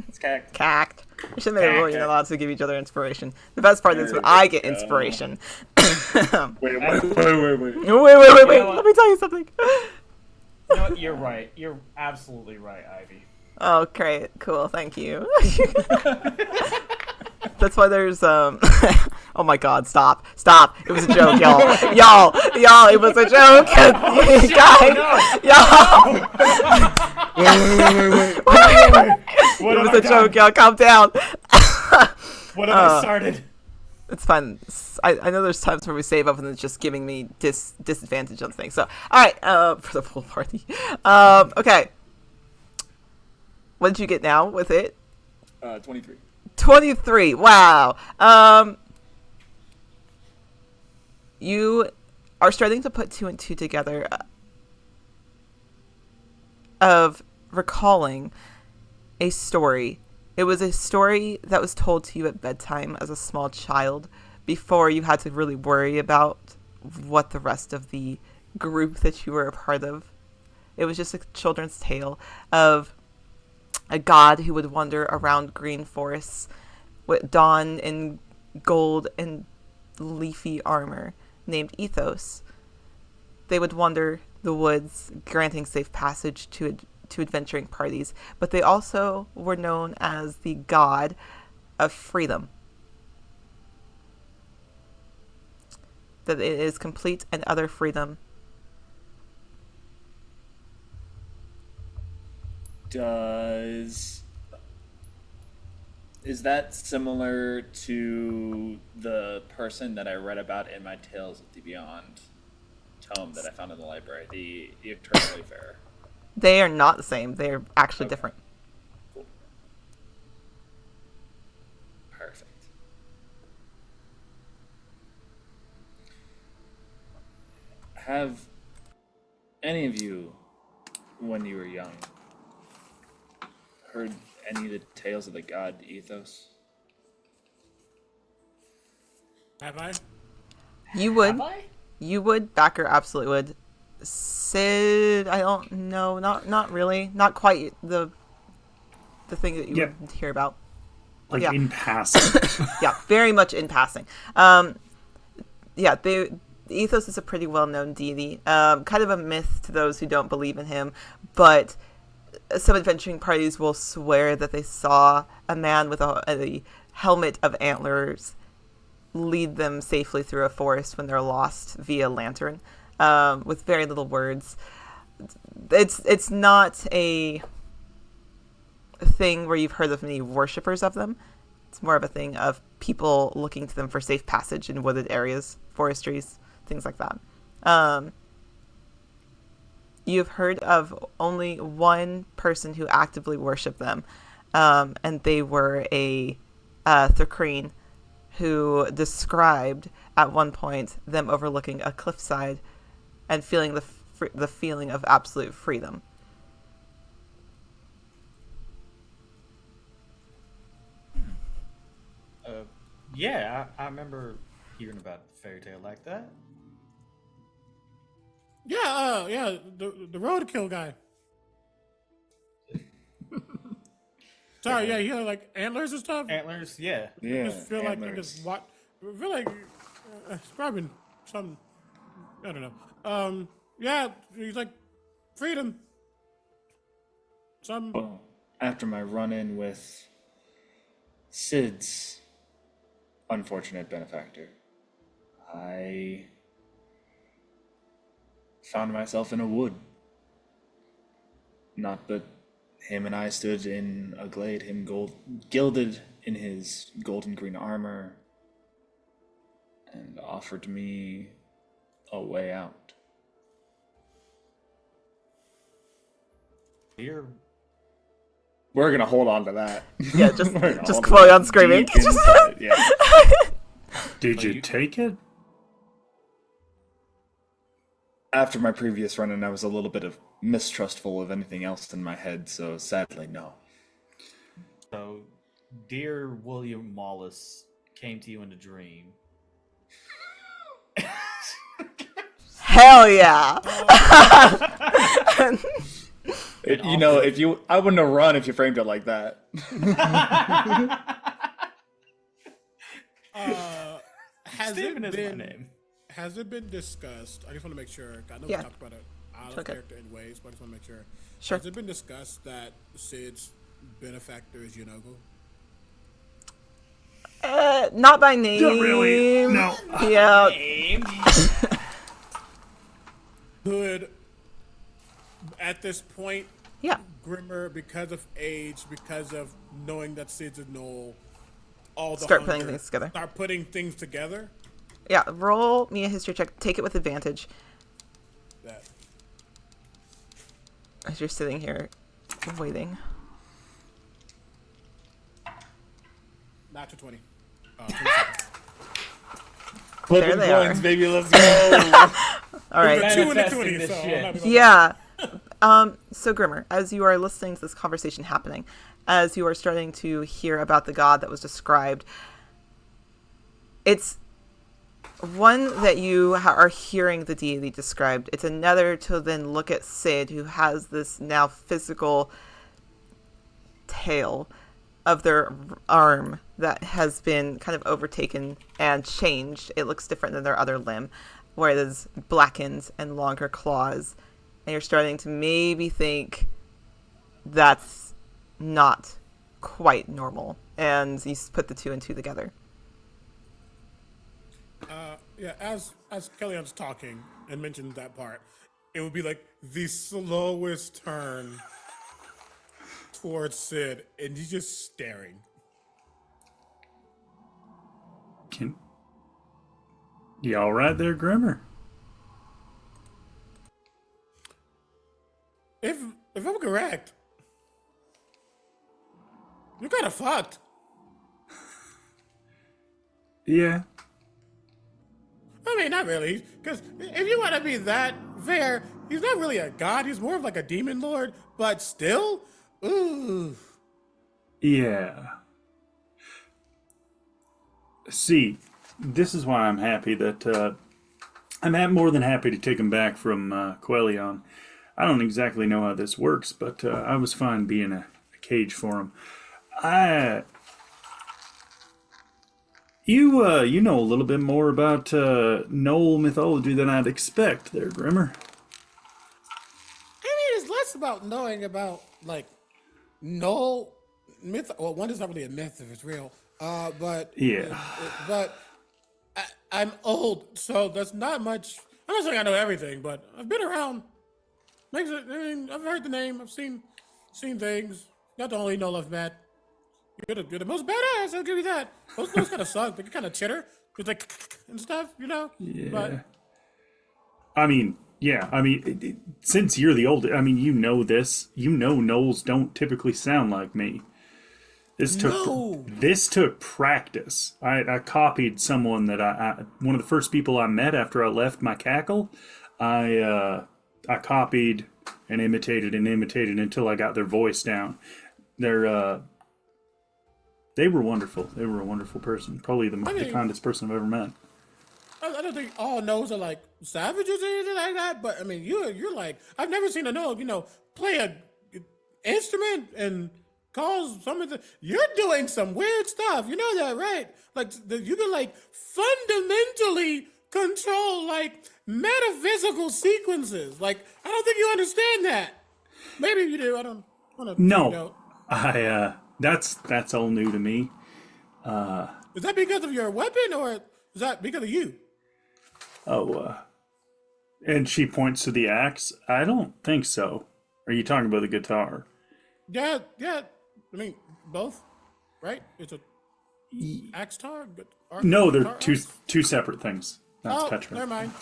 It's cacked. cacked. I should have made a rule. You're not allowed to give each other inspiration. The best part is when I get inspiration. Wait. Wait. know what? Let me tell you something. You know what? You're right. You're absolutely right, Ivy. Oh, great. Cool. Thank you. That's why there's oh my god, stop. It was a joke, y'all. Y'all, it was a joke. Guys, y'all. What It have was I a joke, done? y'all. Calm down. What have I started? It's fun. I know there's times where we save up and it's just giving me disadvantage on things. So, all right, for the pool party. Okay. What did you get now with it? 23. 23. Wow. You are starting to put two and two together of recalling a story. It was a story that was told to you at bedtime as a small child before you had to really worry about what the rest of the group that you were a part of. It was just a children's tale of a god who would wander around green forests with dawn in gold and leafy armor named Ethos. They would wander the woods, granting safe passage to adventuring parties, but they also were known as the god of freedom. That it is complete and utter freedom. Is that similar to the person that I read about in my Tales of the Beyond tome that I found in the library, the Eternal Wayfarer? They are not the same. They're actually different. Cool. Perfect. Have any of you, when you were young, heard any of the tales of the god Ethos? Have I? You would. Have I? You would. Backer absolutely would. Sid, I don't know. Not really. Not quite the thing that you Yep. would hear about. Like Yeah. in passing. Yeah, very much in passing. Yeah, Ethos is a pretty well-known deity. Kind of a myth to those who don't believe in him, but some adventuring parties will swear that they saw a man with a helmet of antlers lead them safely through a forest when they're lost via lantern, with very little words. It's not a thing where you've heard of many worshippers of them. It's more of a thing of people looking to them for safe passage in wooded areas, forestries, things like that. You've heard of only one person who actively worshipped them, and they were a Thrakreen who described at one point them overlooking a cliffside and feeling the feeling of absolute freedom. Yeah, I remember hearing about a fairy tale like that. Yeah, the roadkill guy. Sorry, yeah, he had like antlers and stuff. Antlers, yeah. I Yeah, just feel like I antlers. just what. I feel like it's probably some. I don't know. Yeah, he's like freedom. Some. Well, after my run-in with Sid's unfortunate benefactor, I found myself in a wood. Not but him and I stood in a glade, him gilded in his golden green armor, and offered me a way out. You're We're gonna hold on to that. Yeah, just We're gonna hold Chloe that on screaming. deep inside, yeah. Did you take it? After my previous run-in, I was a little bit of mistrustful of anything else in my head, so sadly, no. So, dear William Wallace came to you in a dream. Hell yeah. You know, I wouldn't have run if you framed it like that. Has Steven it is my been name. has it been discussed? I just want to make sure. I know Yeah. we talked about it out of Okay. character in ways, but I just want to make sure. Sure. Has it been discussed that Sid's benefactor is Yunogo? Not by name. Don't really. No. Yeah. Could, at this point, Yeah. Grimmer, because of age, because of knowing that Sid's a Knoll, all the Start putting hunger, things together. Start putting things together. Yeah. Roll me a history check. Take it with advantage That as you're sitting here waiting. natural 20. There they are. baby, let's go. All right. Two in the Manifesting 20, this so shit. I'm not even- Yeah. So Grimmer, as you are listening to this conversation happening, as you are starting to hear about the god that was described, it's one that you are hearing the deity described. It's another to then look at Sid, who has this now physical tail of their arm that has been kind of overtaken and changed. It looks different than their other limb, where it is blackened and longer claws. And you're starting to maybe think that's not quite normal. And you put the two and two together. Yeah, as Kellyan's talking and mentioned that part, it would be like the slowest turn towards Sid, and he's just staring. You all right there, Grimmer? If I'm correct, you're kind of fucked. Yeah. I mean, not really, because if you want to be that fair, he's not really a god. He's more of like a demon lord, but still, ooh. Yeah. See, this is why I'm happy that I'm more than happy to take him back from Quellion. I don't exactly know how this works, but I was fine being a cage for him. You know a little bit more about Knoll mythology than I'd expect there, Grimmer. I mean, it's less about knowing about like no myth. Well, one is not really a myth if it's real. But Yeah. but I'm old, so there's not much. I'm not saying I know everything, but I've been around. I mean, I've heard the name. I've seen things. Not the only Knoll I've met. You're the most badass. I'll give you that. Those kind of suck. They kind of chitter. It's like and stuff, you know. Yeah. But I mean, yeah. I mean, since you're the oldest, I mean, you know this. You know, Knolls don't typically sound like me. This took practice. I copied someone that one of the first people I met after I left my cackle. I copied and imitated until I got their voice down. They were wonderful. They were a wonderful person. Probably the kindest person I've ever met. I don't think all Knolls are like savages or anything like that. But I mean, you're like, I've never seen a Knoll, play a instrument and cause something. You're doing some weird stuff. You know that, right? Like you can like fundamentally control like metaphysical sequences. Like I don't think you understand that. Maybe you do. I don't want to. No, that's all new to me. Is that because of your weapon or is that because of you? And she points to the axe. I don't think so. Are you talking about the guitar? Yeah. I mean, both, right? It's a axe tar. No, they're guitar two axe? two separate things. That's Oh, Petra. never mind.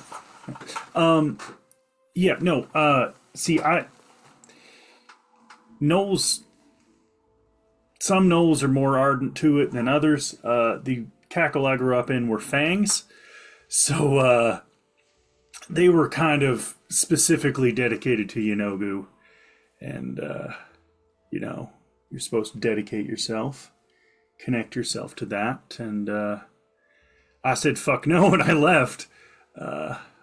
Yeah, no. See, Knolls. Some Knolls are more ardent to it than others. The cackle I grew up in were fangs, so they were kind of specifically dedicated to Yanogu. And, you're supposed to dedicate yourself, connect yourself to that. And I said, fuck no, and I left.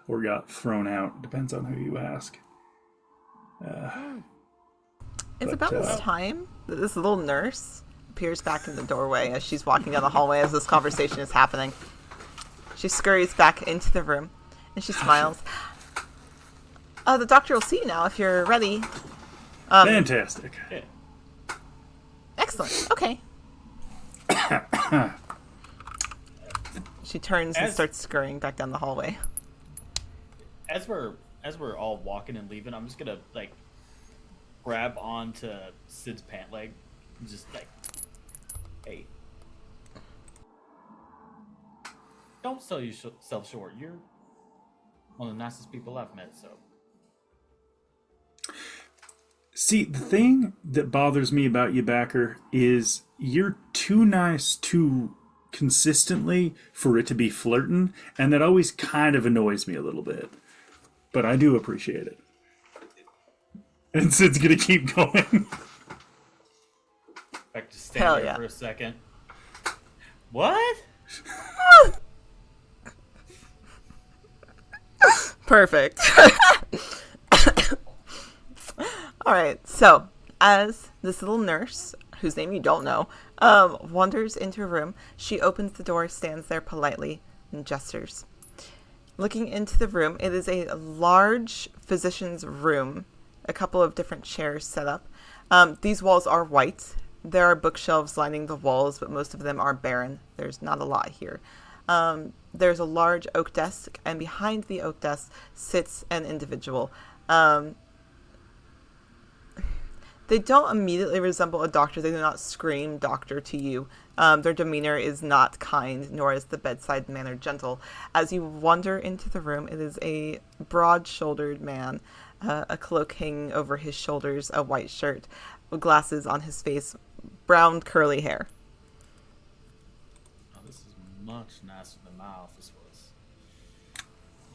Or got thrown out. Depends on who you ask. It's about this time that this little nurse appears back in the doorway as she's walking down the hallway as this conversation is happening. She scurries back into the room and she smiles. The doctor will see you now if you're ready. Fantastic. Yeah. Excellent. Okay. She turns and starts scurrying back down the hallway. As we're all walking and leaving, I'm just gonna like grab onto Sid's pant leg and just like, hey, don't sell yourself short. You're one of the nicest people I've met. So See, the thing that bothers me about you, Backer, is you're too nice too consistently for it to be flirting, and that always kind of annoys me a little bit. But I do appreciate it. And Sid's gonna keep going. back to stand Hell here yeah. for a second. What? Perfect. All right, so as this little nurse, whose name you don't know, wanders into a room, she opens the door, stands there politely, and gestures. Looking into the room, it is a large physician's room, a couple of different chairs set up. These walls are white. There are bookshelves lining the walls, but most of them are barren. There's not a lot here. There's a large oak desk, and behind the oak desk sits an individual. They don't immediately resemble a doctor. They do not scream doctor to you. Their demeanor is not kind, nor is the bedside manner gentle. As you wander into the room, it is a broad-shouldered man, a cloak hanging over his shoulders, a white shirt, glasses on his face, brown curly hair. Oh, this is much nicer than my office was.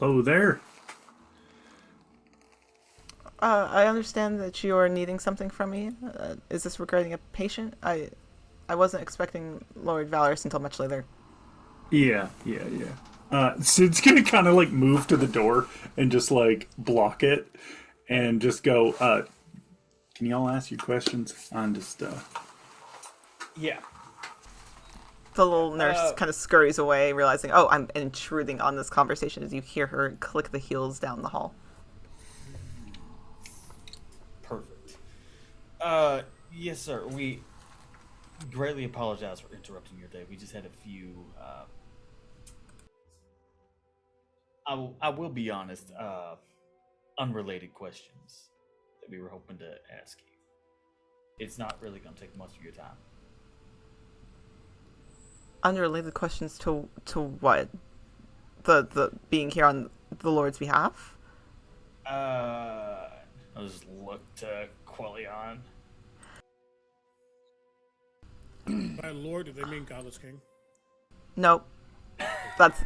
Oh, there. I understand that you are needing something from me. Is this regarding a patient? I wasn't expecting Lord Valorous until much later. Yeah. Sid's gonna kind of like move to the door and just like block it and just go, can y'all ask your questions? I'm just, Yeah. The little nurse kind of scurries away, realizing, oh, I'm intruding on this conversation as you hear her click the heels down the hall. Perfect. Yes, sir. We greatly apologize for interrupting your day. We just had a few. I will be honest. Unrelated questions that we were hoping to ask you. It's not really going to take much of your time. Unrelated questions to what? The being here on the Lord's behalf? I'll just look to Quellion. By Lord, do they mean Godless King? Nope. That's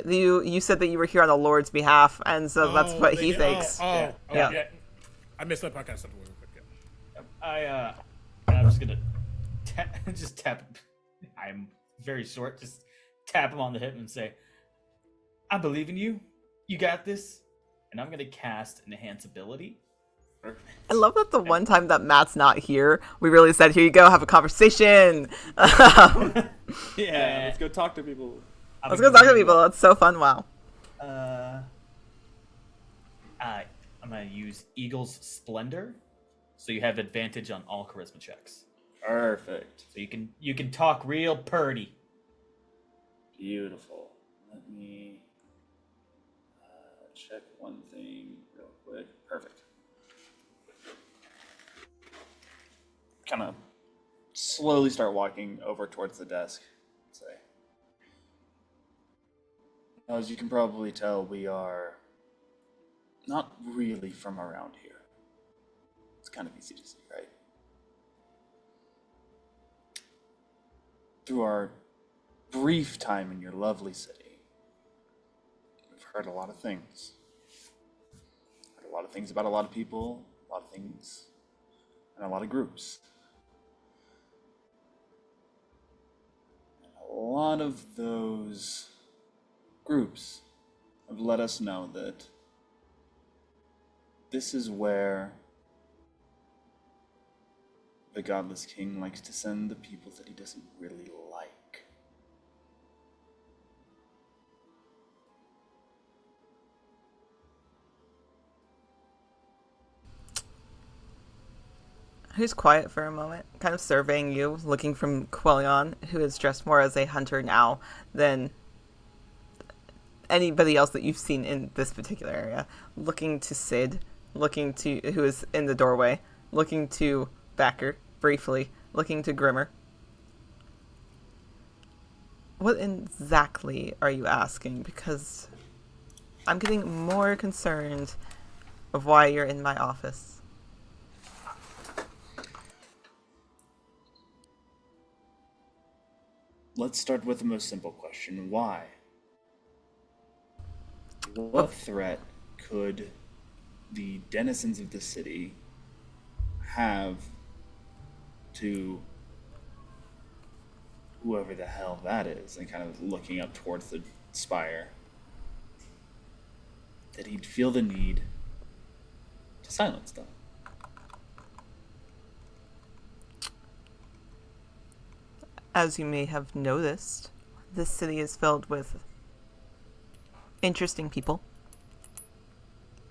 you said that you were here on the Lord's behalf, and so that's what he thinks. Yeah. I missed that podcast. I'm just gonna just tap. I'm very short. Just tap him on the hip and say, "I believe in you. You got this." And I'm gonna cast Enhance Ability. I love that the one time that Matt's not here, we really said, "Here you go, have a conversation." Yeah, let's go talk to people. Let's go talk to people. It's so fun. Wow. I'm gonna use Eagle's Splendor, so you have advantage on all charisma checks. Perfect. So you can talk real purty. Beautiful. Let me check one thing real quick. Perfect. Kind of slowly start walking over towards the desk. Say, as you can probably tell, we are not really from around here. It's kind of easy to see, right? Through our brief time in your lovely city, we've heard a lot of things. lot of things about a lot of people, a lot of things, and a lot of groups. And a lot of those groups have let us know that this is where the Godless King likes to send the people that he doesn't really like. Who's quiet for a moment, kind of surveying you, looking from Quellion, who is dressed more as a hunter now than anybody else that you've seen in this particular area. Looking to Sid, looking to who is in the doorway, looking to Backer briefly, looking to Grimmer. What exactly are you asking? Because I'm getting more concerned of why you're in my office. Let's start with the most simple question. Why? What threat could the denizens of the city have to whoever the hell that is? And kind of looking up towards the spire, that he'd feel the need to silence them. As you may have noticed, this city is filled with interesting people.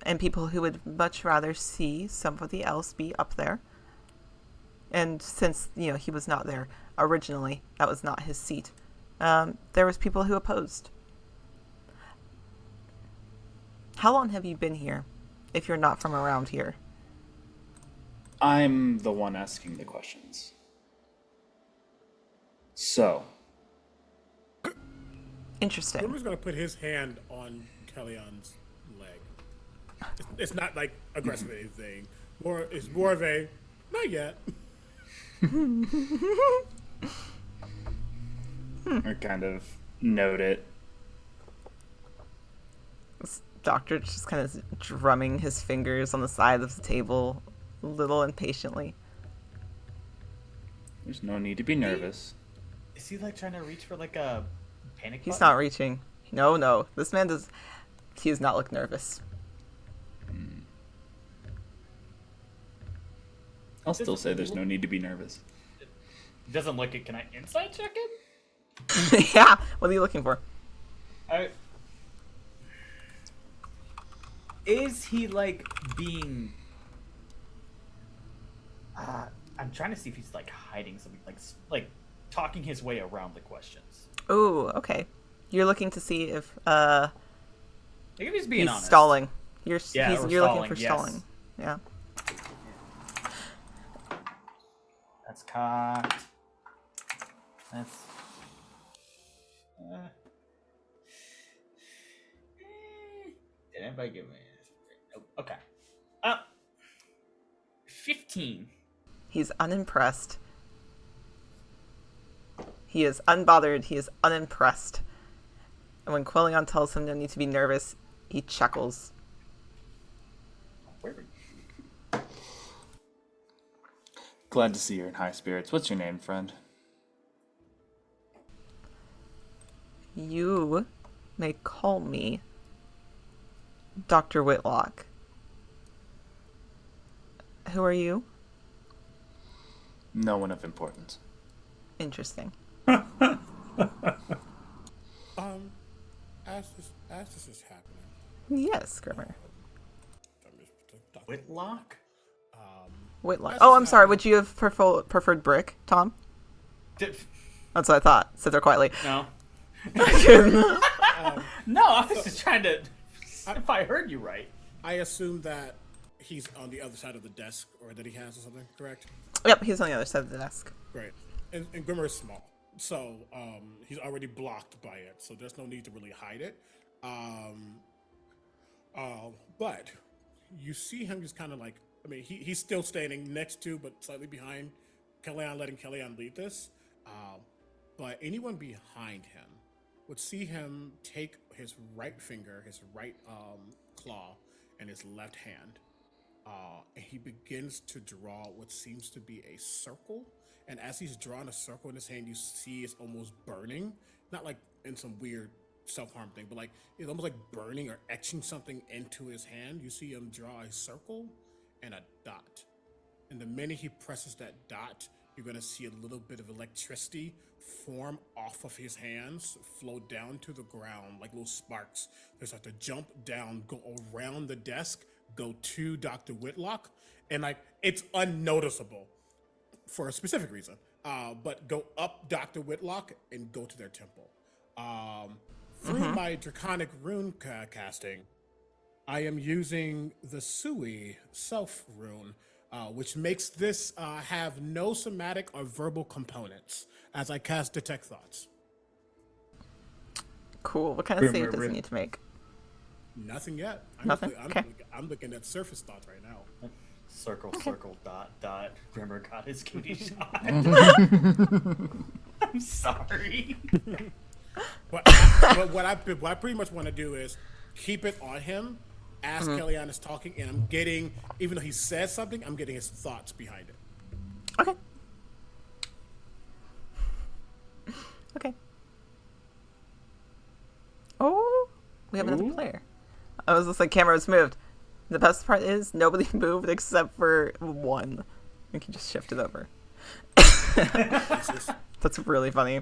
And people who would much rather see somebody else be up there. And since, he was not there originally, that was not his seat, there was people who opposed. How long have you been here, if you're not from around here? I'm the one asking the questions. So, Interesting. Grimmer's gonna put his hand on Kellyan's leg. It's not like aggressive or anything. It's more of a not yet. or kind of note it. This doctor just kind of drumming his fingers on the side of the table, a little impatiently. There's no need to be nervous. Is he like trying to reach for like a panic He's button? not reaching. No. This man does. He does not look nervous. I'll still say there's no need to be nervous. Doesn't look it. Can I insight check it? Yeah. What are you looking for? Is he like being? I'm trying to see if he's like hiding something, like talking his way around the questions. Oh, okay. You're looking to see if Like if he's being he's honest. stalling. You're Yeah, or you're looking stalling, for yes. stalling. Yeah. That's cocked. That's. Did anybody give me? Nope. Okay. 15. He's unimpressed. He is unbothered. He is unimpressed. And when Quellion tells him no need to be nervous, he chuckles. Where were you? Glad to see you're in high spirits. What's your name, friend? You may call me Dr. Whitlock. Who are you? No one of importance. Interesting. As this is happening, Yes, Grimmer. Whitlock? Whitlock. As Oh, this I'm sorry. happening- Would you have preferred Brick, Tom? Did, That's what I thought. Sit there quietly. no. No, I was just trying to. If I heard you right. I assume that he's on the other side of the desk, or that he has or something. Correct. Yep, he's on the other side of the desk. Great. And Grimmer is small, so he's already blocked by it. So there's no need to really hide it. But you see him just kind of like. I mean, he's still standing next to, but slightly behind Kellyanne, letting Kellyanne lead this. But anyone behind him would see him take his right finger, his right claw, in his left hand. And he begins to draw what seems to be a circle. And as he's drawing a circle in his hand, you see it's almost burning. Not like in some weird self-harm thing, but like it's almost like burning or etching something into his hand. You see him draw a circle and a dot. And the minute he presses that dot, you're gonna see a little bit of electricity form off of his hands, flow down to the ground like little sparks. They start to jump down, go around the desk, go to Dr. Whitlock, and like it's unnoticeable for a specific reason. But go up Dr. Whitlock and go to their temple. Through my Draconic rune casting, I am using the Sui self rune, which makes this have no somatic or verbal components as I cast Detect Thoughts. Cool. What kind of save does it need to make? Nothing yet. Nothing? Okay. I'm looking at surface thoughts right now. Circle, circle, dot, dot. Grimmer got his kitty shot. I'm sorry. But what I pretty much want to do is keep it on him as Kellyanne is talking, and I'm getting, even though he says something, I'm getting his thoughts behind it. Okay. Okay. Oh, we have another player. I was just like, camera was moved. The best part is nobody moved except for one. We can just shift it over. That's really funny.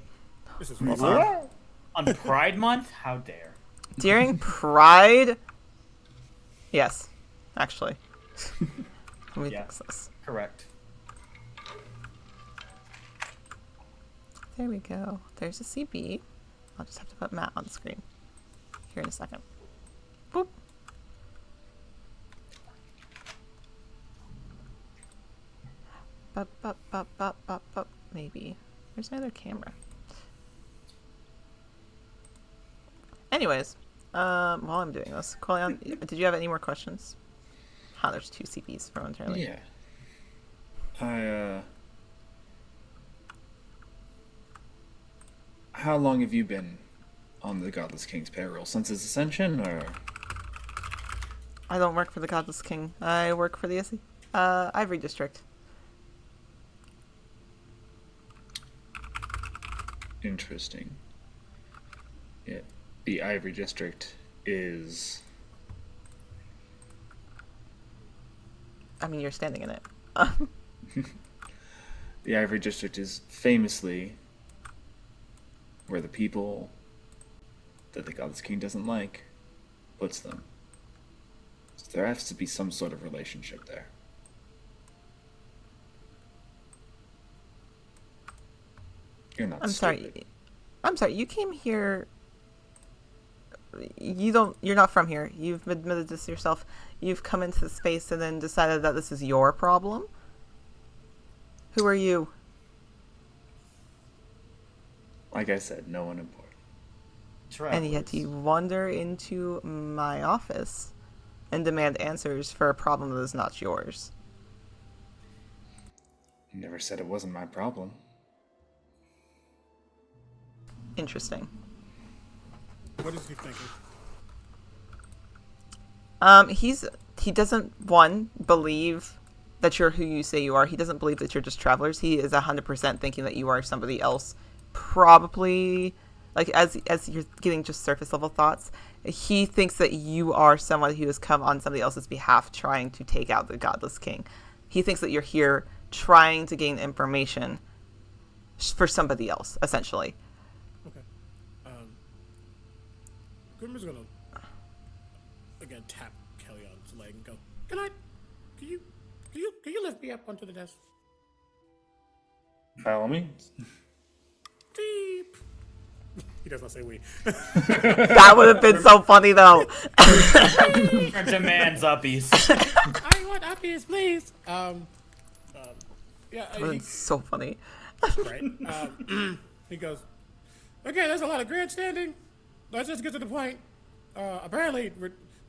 This is On Pride Month? How dare. During Pride? Yes, actually. Let me Yeah. fix this. Correct. There we go. There's a CB. I'll just have to put Matt on the screen here in a second. Boop. Bup. Maybe. Where's my other camera? Anyways, while I'm doing this, Colion, did you have any more questions? There's two CPs momentarily. Yeah. How long have you been on the Godless King's payroll? Since his ascension, or? I don't work for the Godless King. I work for the Ivory District. Interesting. Yeah. The Ivory District is... I mean, you're standing in it. The Ivory District is famously where the people that the Godless King doesn't like puts them. So there has to be some sort of relationship there. You're not I'm stupid. sorry. You came here. You're not from here. You've admitted this yourself. You've come into the space and then decided that this is your problem. Who are you? Like I said, no one important. And yet you wander into my office and demand answers for a problem that is not yours. You never said it wasn't my problem. Interesting. What is he thinking? He doesn't, one, believe that you're who you say you are. He doesn't believe that you're just travelers. He is 100% thinking that you are somebody else. Probably, like, as you're getting just surface level thoughts, he thinks that you are someone who has come on somebody else's behalf trying to take out the Godless King. He thinks that you're here trying to gain information for somebody else, essentially. Okay. Grimmer's gonna again tap Kellyanne's leg and go, "Can I? Can you lift me up onto the desk?" By all means. Deep. He does not say we. That would have been so funny, though. Demands uppies. I want uppies, please. Yeah. That would have been so funny. Right. He goes, "Okay, there's a lot of grandstanding. Let's just get to the point. Apparently,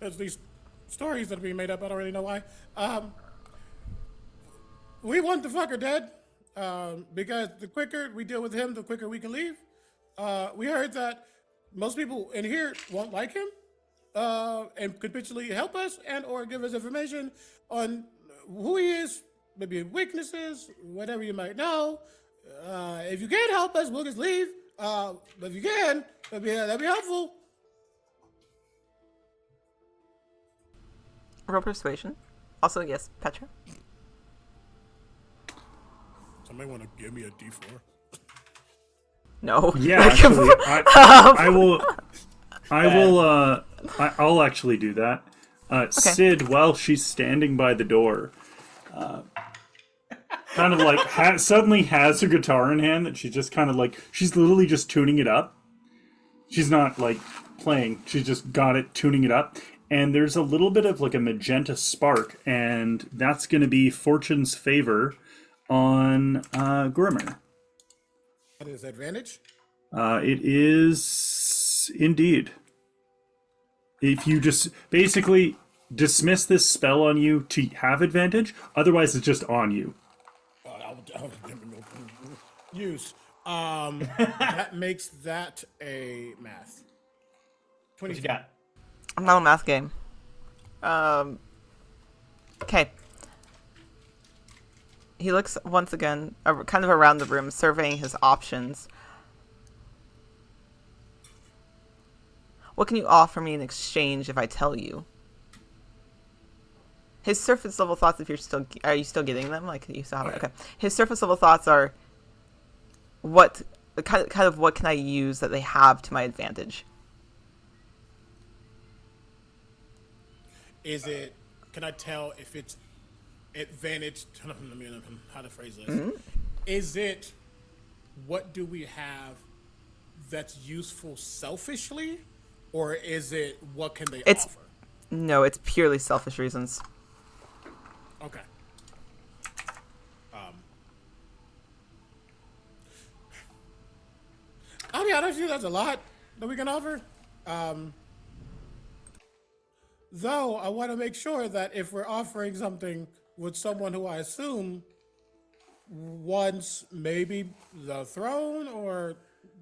there's these stories that are being made up. I don't really know why. We want the fucker dead. Because the quicker we deal with him, the quicker we can leave. We heard that most people in here won't like him. and could potentially help us and or give us information on who he is, maybe weaknesses, whatever you might know. If you can't help us, we'll just leave. But if you can, that'd be helpful. Roll persuasion. Also, yes, Petra. Somebody want to give me a D4? No. Yeah, actually, I will. I'll actually do that. Sid, while she's standing by the door, kind of like suddenly has her guitar in hand, and she's just kind of like she's literally just tuning it up. She's not like playing; she's just got it, tuning it up. And there's a little bit of like a magenta spark, and that's going to be Fortune's favor on Grimmer. What is advantage? It is indeed. If you just basically dismiss this spell on you to have advantage, otherwise it's just on you. I'll use. That makes that a math. What you got? I'm not a math game. Okay. He looks once again kind of around the room, surveying his options. What can you offer me in exchange if I tell you? His surface level thoughts, if are you still getting them? Like you still have it? Okay. His surface level thoughts are what kind of what can I use that they have to my advantage? Is it? Can I tell if it's advantage? Let me how to phrase this. Is it? What do we have that's useful selfishly, or is it what can they offer? No, it's purely selfish reasons. Okay. I'll be honest with you, that's a lot that we can offer. Though I want to make sure that if we're offering something with someone who I assume wants maybe the throne or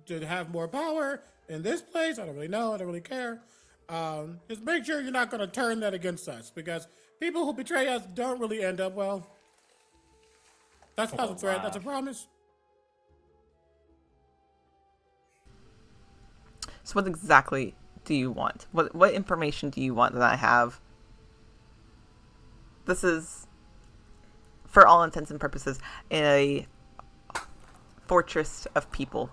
to have more power in this place, I don't really know, I don't really care. Just make sure you're not going to turn that against us, because people who betray us don't really end up well. That's not a threat, that's a promise. So what exactly do you want? What information do you want that I have? This is, for all intents and purposes, a fortress of people.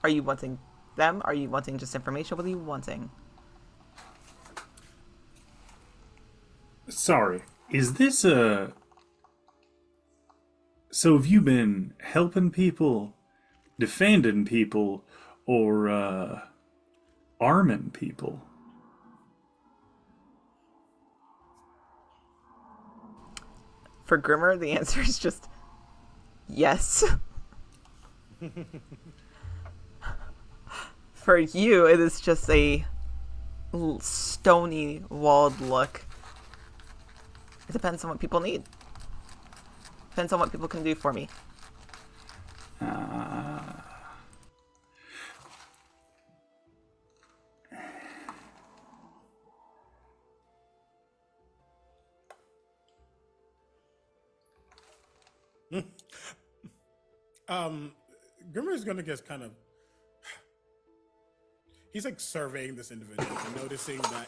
Are you wanting them? Are you wanting just information? What are you wanting? Sorry, is this a... So have you been helping people, defending people, or arming people? For Grimmer, the answer is just yes. For you, it is just a stony walled look. It depends on what people need. Depends on what people can do for me. Grimmer's gonna just kind of, he's like surveying this individual and noticing that,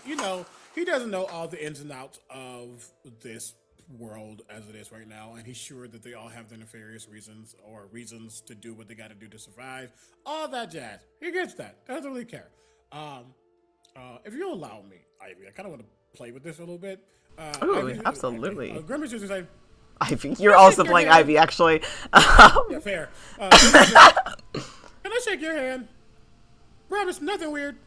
he doesn't know all the ins and outs of this world as it is right now, and he's sure that they all have their nefarious reasons or reasons to do what they got to do to survive, all that jazz. He gets that, doesn't really care. If you'll allow me, Ivy, I kind of want to play with this a little bit. Ooh, Ivy, absolutely. Grimmer's just saying, Ivy, you're also playing Ivy, actually. yeah, fair. Can I shake your hand? Promise, nothing weird.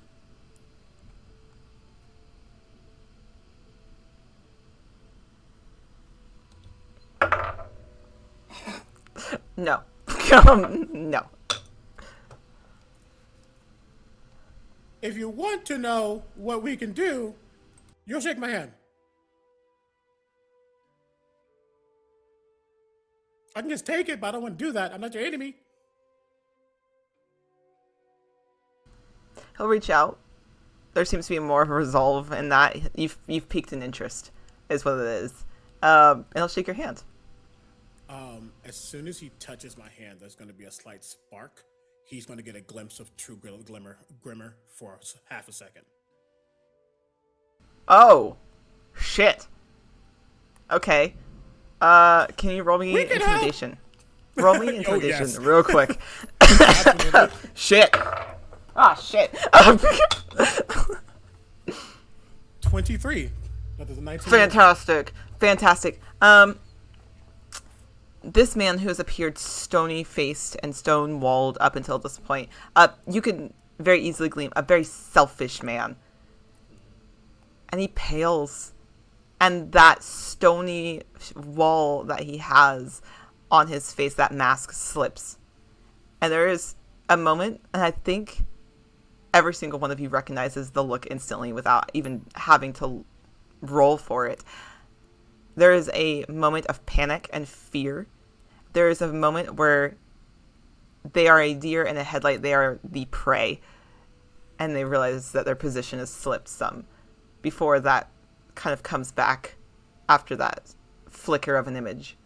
No. No. If you want to know what we can do, you'll shake my hand. I can just take it, but I don't want to do that. I'm not your enemy. He'll reach out there seems to be more of a resolve in that. You've piqued an interest, is what it is. And I'll shake your hand. As soon as he touches my hand, there's going to be a slight spark. He's going to get a glimpse of true Grimmer for half a second. Oh, shit. Okay. Can you roll me intimidation? Roll me intimidation yes. real quick. Absolutely. Shit. Ah, shit. 23. That is a 19. Fantastic. This man who has appeared stony-faced and stone-walled up until this point, you can very easily glean a very selfish man. And he pales. And that stony wall that he has on his face, that mask slips. And there is a moment, and I think every single one of you recognizes the look instantly without even having to roll for it. There is a moment of panic and fear. There is a moment where they are a deer in a headlight. They are the prey. And they realize that their position has slipped some before that kind of comes back after that flicker of an image.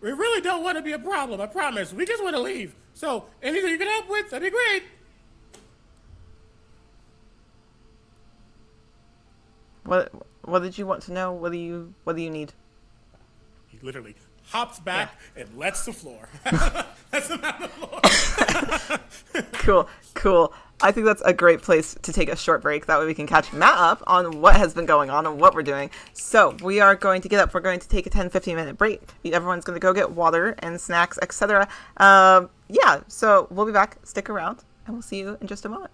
We really don't want to be a problem, I promise. We just want to leave. So, anything you can help with, that'd be great. What did you want to know? What do you need? He literally hops back and lets the floor. Lets him out the floor. Cool. I think that's a great place to take a short break. That way we can catch Matt up on what has been going on and what we're doing. So we are going to get up. We're going to take a 10-15 minute break. Everyone's going to go get water and snacks, etc. So we'll be back. Stick around, and we'll see you in just a moment.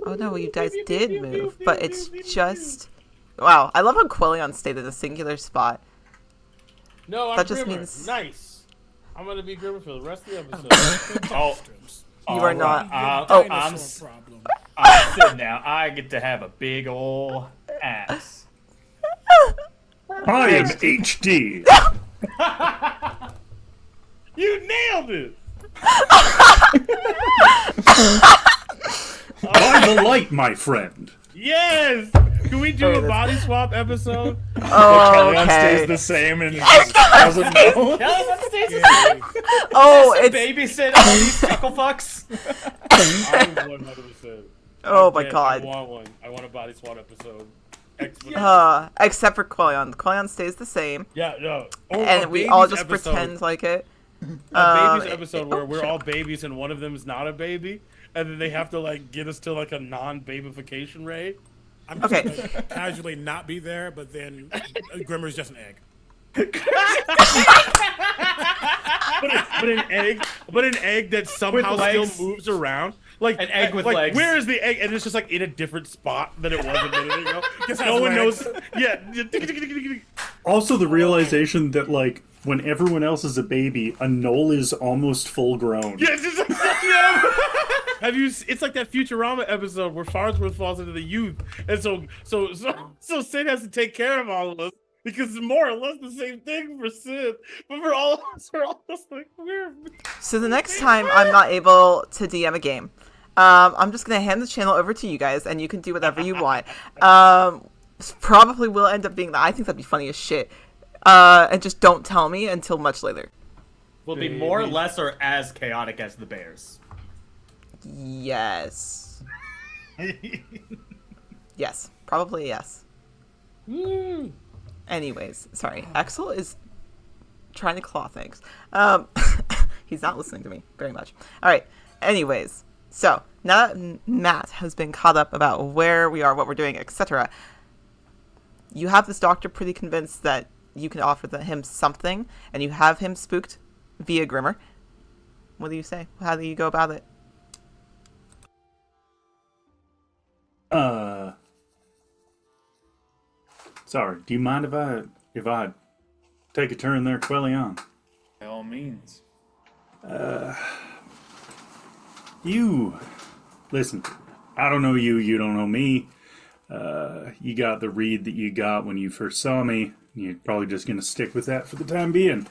Oh no, you guys did move, but it's just... Wow, I love how Quellion stayed in a singular spot. No, I'm That just Grimmer. means- Nice. I'm gonna be Grimmer for the rest of the episode. Oh, You are not... Oh, Dinosaur problem. I'm sitting now. I get to have a big ol' ass. I am HD. You nailed it. By the light, my friend. Yes. Can we do a body swap episode? Oh, okay. stays the same and just doesn't know. Oh, it's... Babysit all these chuckle fucks. I'm 100%. Oh my Yes, god. I want one. I want a body swap episode. Except for Quellion. Quellion stays the same. Yeah, no. Or a And we all babies just episode. pretend like it. A babies episode where oh, we're sure. all babies and one of them is not a baby, and then they have to like get us to like a non-babification rate. I'm just Okay. gonna casually not be there, but then Grimmer's just an egg. But an egg that somehow legs. still moves around. Like An egg with like, legs. Where is the egg? And it's just like in a different spot than it was a minute ago. Because has no one legs. knows. Yeah. Also, the realization that, like, when everyone else is a baby, a Knoll is almost full grown. Yeah, it's just like, yeah. Have you? It's like that Futurama episode where Farnsworth falls into the youth, and so Sid has to take care of all of us because it's more or less the same thing for Sid, but for all of us, we're all just like we're. So the next time I'm not able to DM a game, I'm just going to hand the channel over to you guys, and you can do whatever you want. Probably will end up being that. I think that'd be funny as shit. And just don't tell me until much later. Will be more or less or as chaotic as the bears. Yes. Yes. Probably yes. Anyways, sorry. Axel is trying to claw things. He's not listening to me very much. All right. Anyways, so now that Matt has been caught up about where we are, what we're doing, etc., you have this doctor pretty convinced that you can offer him something, and you have him spooked via Grimmer. What do you say? How do you go about it? Sorry, do you mind if I take a turn there, Quellion? By all means. You, listen, I don't know you, you don't know me. You got the read that you got when you first saw me. You're probably just gonna stick with that for the time being.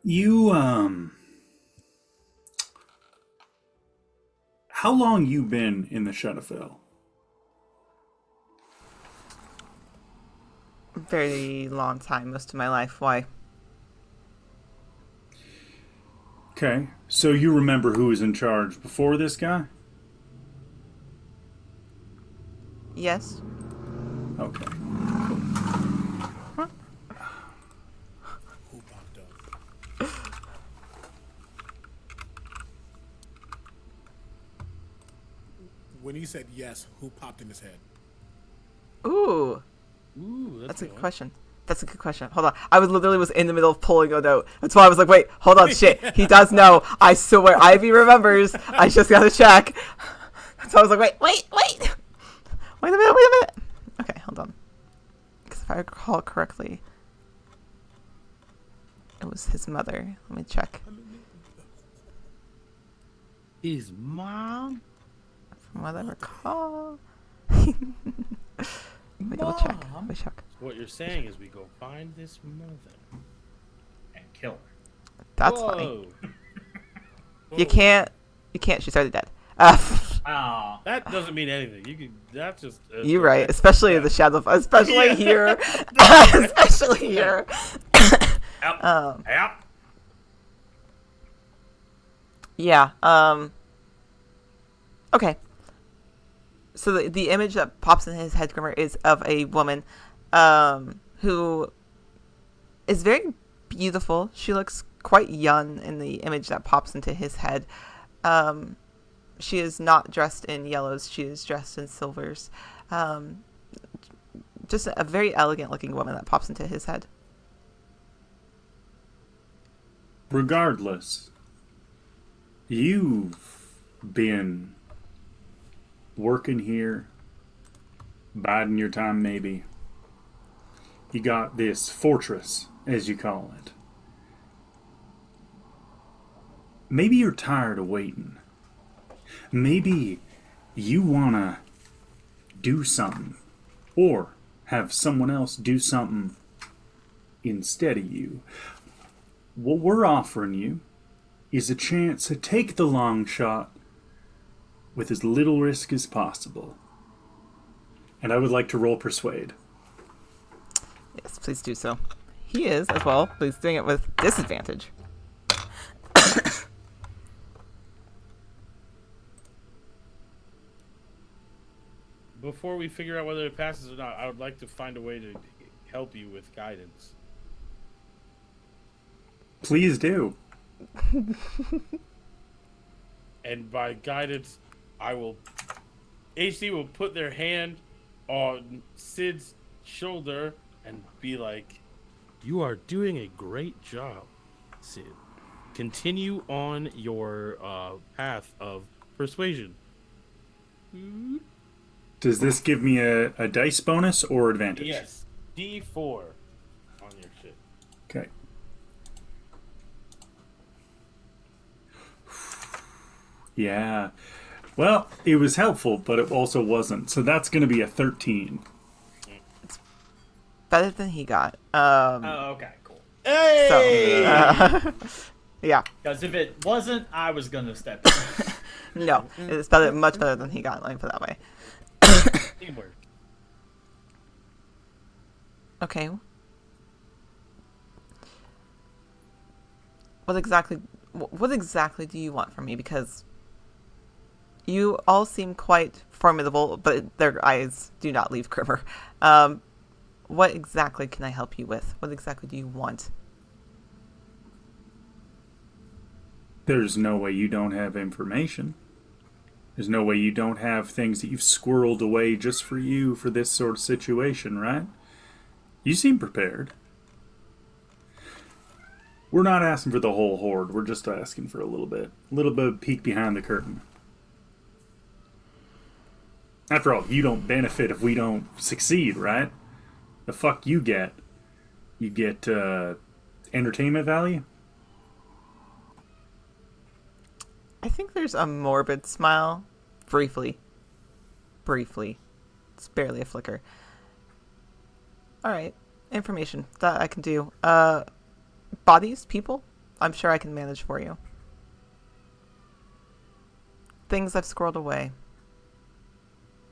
You, how long you been in the Shadowfell? Very long time, most of my life. Why? Okay, so you remember who was in charge before this guy? Yes. Okay. Who popped up? When he said yes, who popped in his head? Ooh, Ooh, that's a good question. That's a good question. Hold on. I was in the middle of pulling a note. That's why I was like, wait, hold on, shit. He does know. I swear, Ivy remembers. I just gotta check. So I was like, wait a minute. Okay, hold on. Because if I recall correctly, it was his mother. Let me check. His mom. From what I recall. Let me double check. Let me check. What you're saying is we go find this mother. And kill her. That's funny. Whoa. You can't. She's already dead. Aw. That doesn't mean anything. You can. That's just. You're right, especially in the shadow, especially here, especially here. Yep. Yep. Yeah. Okay. So the image that pops in his head, Grimmer, is of a woman, who is very beautiful. She looks quite young in the image that pops into his head. She is not dressed in yellows. She is dressed in silvers. Just a very elegant looking woman that pops into his head. Regardless, you've been working here, biding your time maybe. You got this fortress, as you call it. Maybe you're tired of waiting. Maybe you wanna do something, or have someone else do something instead of you. What we're offering you is a chance to take the long shot with as little risk as possible. And I would like to roll Persuade. Yes, please do so. He is as well, but he's doing it with disadvantage. Before we figure out whether it passes or not, I would like to find a way to help you with guidance. Please do. And by guidance, HD will put their hand on Sid's shoulder and be like, "You are doing a great job, Sid. Continue on your path of persuasion." Does this give me a dice bonus or advantage? Yes, D4 on your shit. Okay. Yeah. Well, it was helpful, but it also wasn't. So that's going to be a 13. Better than he got. Oh, okay, cool. So, yeah. Because if it wasn't, I was gonna step in. No, it's better, much better than he got. Let me put it that way. Teamwork. Okay. What exactly do you want from me? Because you all seem quite formidable, but their eyes do not leave Grimmer. What exactly can I help you with? What exactly do you want? There's no way you don't have information. There's no way you don't have things that you've squirreled away just for you for this sort of situation, right? You seem prepared. We're not asking for the whole horde. We're just asking for a little bit. A little bit of peek behind the curtain. After all, you don't benefit if we don't succeed, right? The fuck you get? You get entertainment value? I think there's a morbid smile. Briefly. It's barely a flicker. Alright. Information. That I can do. Bodies? People? I'm sure I can manage for you. Things I've squirreled away.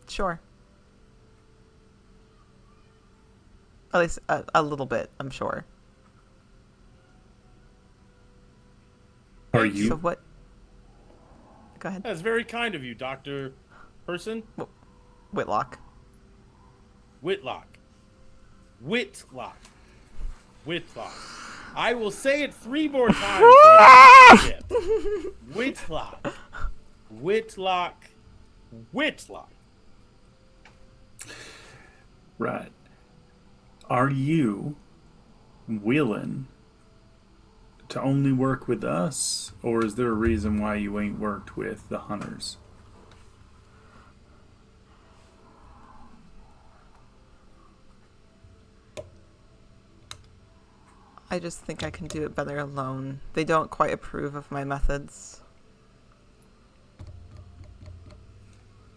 Sure. At least a little bit, I'm sure. Are you? So what? Go ahead. That's very kind of you, Dr. Person. Whitlock. Whitlock. I will say it 3 more times. So I don't forget. Whitlock. Right. Are you willing to only work with us, or is there a reason why you ain't worked with the hunters? I just think I can do it better alone. They don't quite approve of my methods.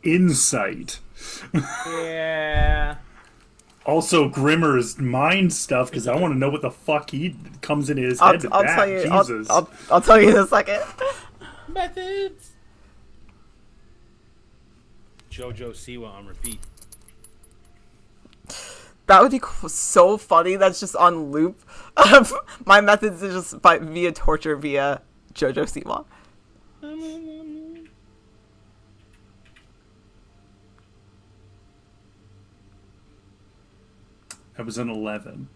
Insight. Yeah. Also, Grimmer's mind stuff, because I want to know what the fuck he comes into his I'll head with tell that. you. Jesus. I'll tell you in a second. Methods. JoJo Siwa on repeat. That would be so funny. That's just on loop. My methods is just via torture via JoJo Siwa. That was an 11.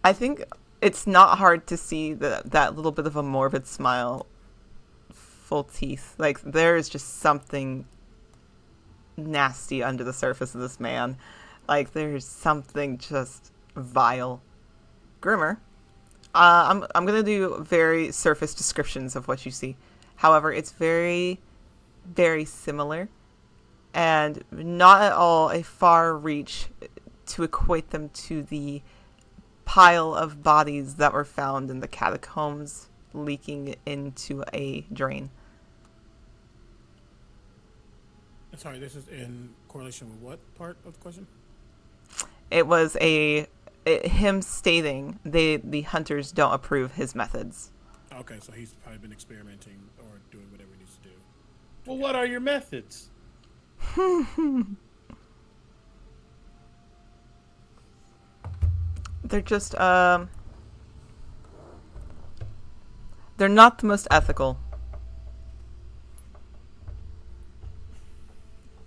I think it's not hard to see that little bit of a morbid smile, full teeth. Like, there is just something nasty under the surface of this man. Like, there's something just vile. Grimmer, I'm gonna do very surface descriptions of what you see. However, it's very, very similar, and not at all a far reach to equate them to the pile of bodies that were found in the catacombs leaking into a drain. Sorry, this is in correlation with what part of the question? It was him stating the hunters don't approve his methods. Okay, so he's probably been experimenting or doing whatever he needs to do. Well, what are your methods? They're just they're not the most ethical.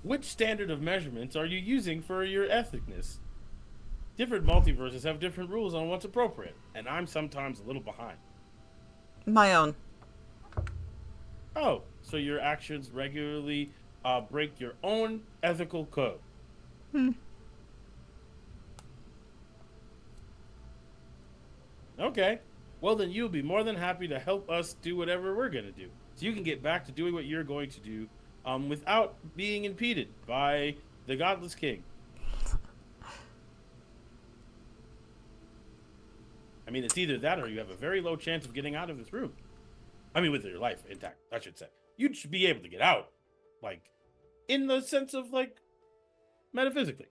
Which standard of measurements are you using for your ethicness? Different multiverses have different rules on what's appropriate, and I'm sometimes a little behind. My own. Oh, so your actions regularly break your own ethical code. Okay. Well, then you'll be more than happy to help us do whatever we're going to do. So you can get back to doing what you're going to do without being impeded by the Godless King. I mean, it's either that or you have a very low chance of getting out of this room. I mean, with your life intact, I should say. You should be able to get out. Like, in the sense of, like, metaphysically.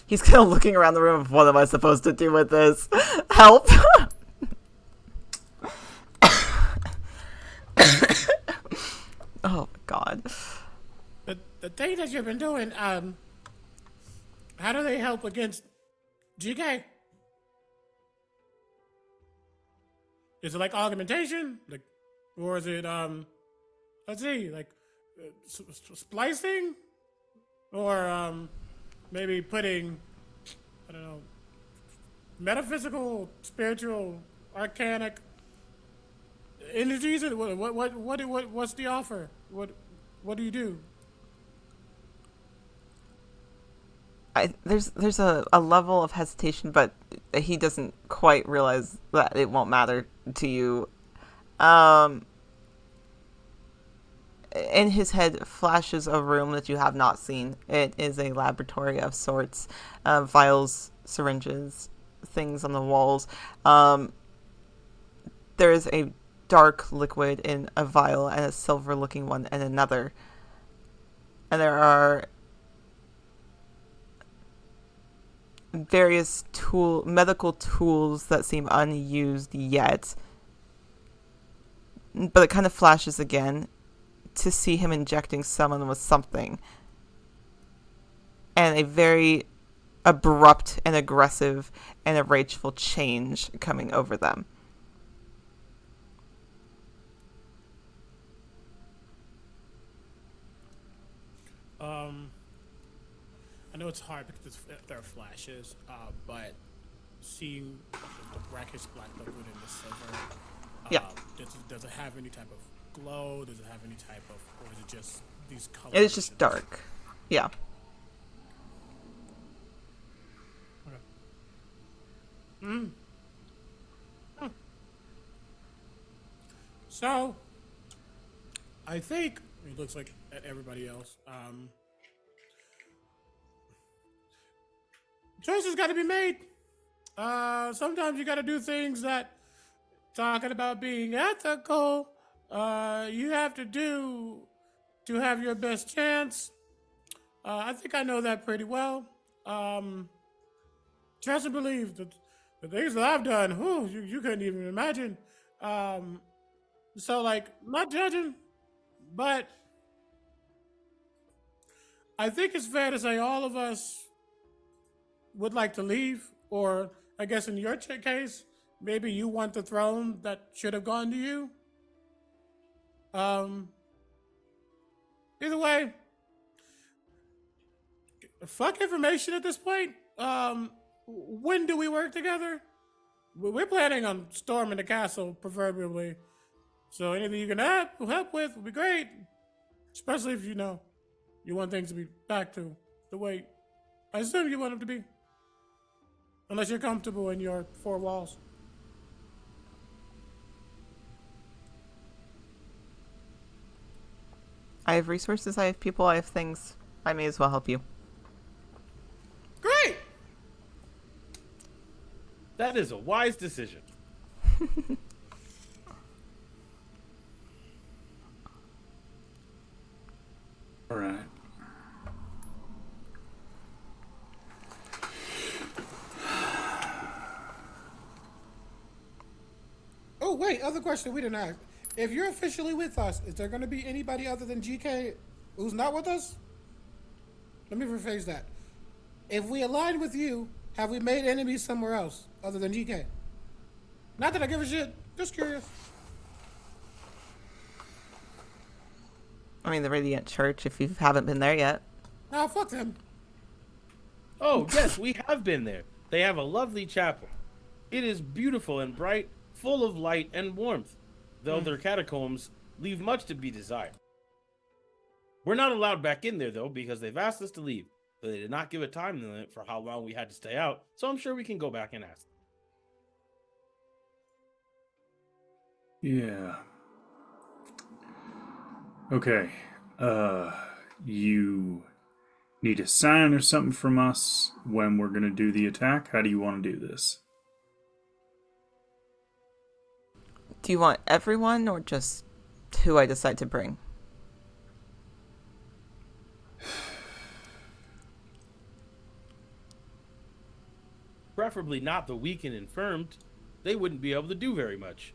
He's kind of looking around the room of what am I supposed to do with this? Help! Oh, God. The things that you've been doing, how do they help against GK? Is it like augmentation? Like, or is it, let's see, like, splicing? Or, maybe putting, I don't know, metaphysical, spiritual, arcanic energies? What's the offer? What do you do? There's a level of hesitation, but he doesn't quite realize that it won't matter to you. In his head flashes a room that you have not seen. It is a laboratory of sorts. Vials, syringes, things on the walls. There is a dark liquid in a vial and a silver-looking one in another. And there are various medical tools that seem unused yet. But it kind of flashes again to see him injecting someone with something. And a very abrupt and aggressive and a rageful change coming over them. I know it's hard because there are flashes, but seeing the brackish black liquid and the silver, Yeah. Does it have any type of glow? Does it have any type of, or is it just these colors? It is just dark. Yeah. So, I think it looks like at everybody else. Choices got to be made. Sometimes you got to do things that, talking about being ethical, you have to do to have your best chance. I think I know that pretty well. Trust and believe that the things that I've done, you couldn't even imagine. So, like, not judging, but I think it's fair to say all of us would like to leave, or I guess in your case, maybe you want the throne that should have gone to you. Either way, fuck information at this point. When do we work together? We're planning on storming the castle, proverbially. So anything you can help with would be great. Especially if you want things to be back to the way I assume you want him to be. Unless you're comfortable in your four walls. I have resources, I have people, I have things. I may as well help you. Great! That is a wise decision. All right. Oh, wait, other question we didn't ask. If you're officially with us, is there going to be anybody other than GK who's not with us? Let me rephrase that. If we align with you, have we made enemies somewhere else other than GK? Not that I give a shit. Just curious. I mean, the Radiant Church, if you haven't been there yet. Nah, fuck them. Oh, yes, we have been there. They have a lovely chapel. It is beautiful and bright, full of light and warmth, though their catacombs leave much to be desired. We're not allowed back in there, though, because they've asked us to leave, but they did not give a time limit for how long we had to stay out, so I'm sure we can go back and ask. Yeah. Okay. You need a sign or something from us when we're gonna do the attack? How do you want to do this? Do you want everyone or just who I decide to bring? Preferably not the weak and infirmed. They wouldn't be able to do very much.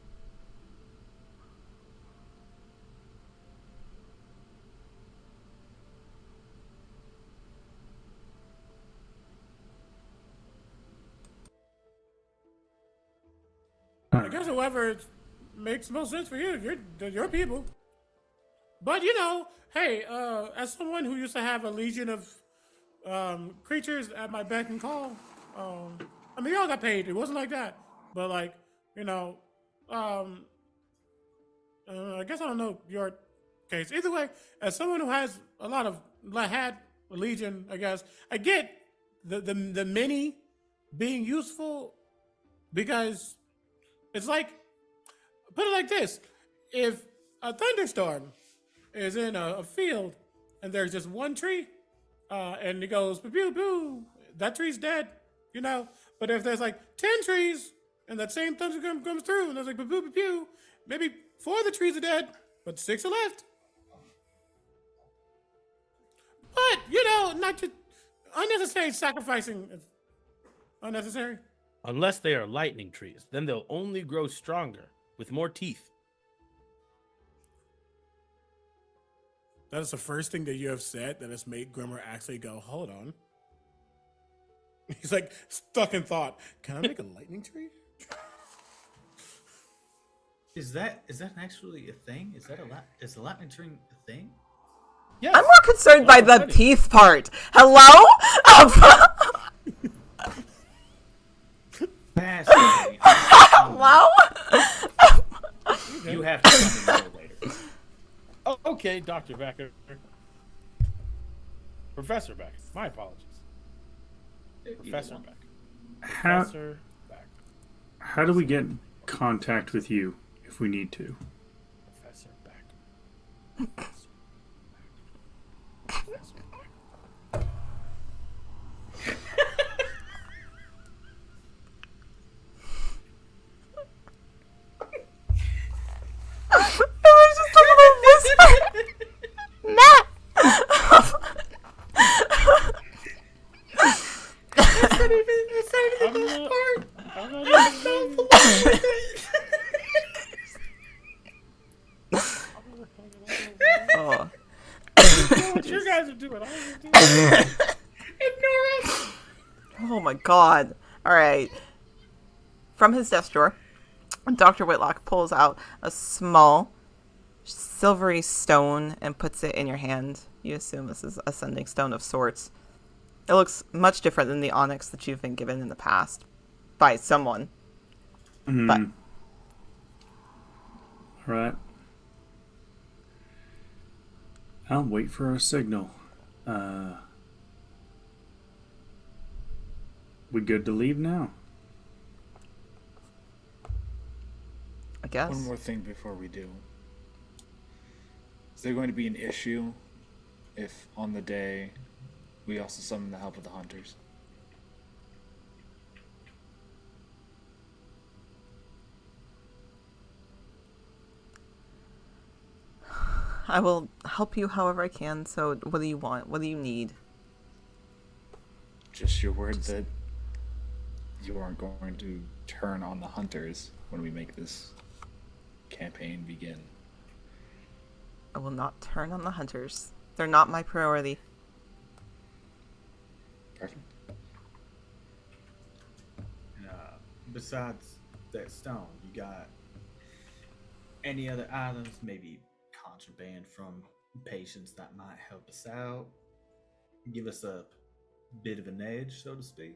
I guess whoever makes most sense for you, they're your people. But you know, hey, as someone who used to have a legion of creatures at my beck and call, I mean, y'all got paid. It wasn't like that. But like, you know, I guess I don't know your case. Either way, as someone who has a lot of had a legion, I guess I get the many being useful because. It's like, put it like this. If a thunderstorm is in a field and there's just one tree and it goes pew pew, that tree's dead, you know? But if there's like 10 trees and that same thunderstorm comes through and there's like pew pew pew, maybe 4 of the trees are dead, but 6 are left. But, you know, not just unnecessary sacrificing. Unnecessary. Unless they are lightning trees, then they'll only grow stronger, with more teeth. That is the first thing that you have said that has made Grimmer actually go, hold on. He's like stuck in thought. Can I make a lightning tree? Is that actually a thing? Is the lightning tree a thing? Yes. I'm more concerned by the funny. teeth part. Hello? Fascinating. Hello? You have to come in later. Oh, okay, Dr. Becker. Professor Becker. My apologies. Professor Becker. How Professor Becker. how do we get in contact with you if we need to? Professor Becker. Professor Becker. It was just a little whisper. Matt! Oh. What you guys are doing? All you're doing. Oh my god. Alright. From his desk drawer, Dr. Whitlock pulls out a small silvery stone and puts it in your hand. You assume this is a sending stone of sorts. It looks much different than the onyx that you've been given in the past by someone. But All right. I'll wait for a signal. We good to leave now? I guess. One more thing before we do. Is there going to be an issue if on the day we also summon the help of the hunters? I will help you however I can. So, what do you want? What do you need? Just your word that you aren't going to turn on the hunters when we make this campaign begin. I will not turn on the hunters. They're not my priority. Perfect. And, besides that stone, you got any other items? Maybe contraband from patients that might help us out, give us a bit of an edge, so to speak.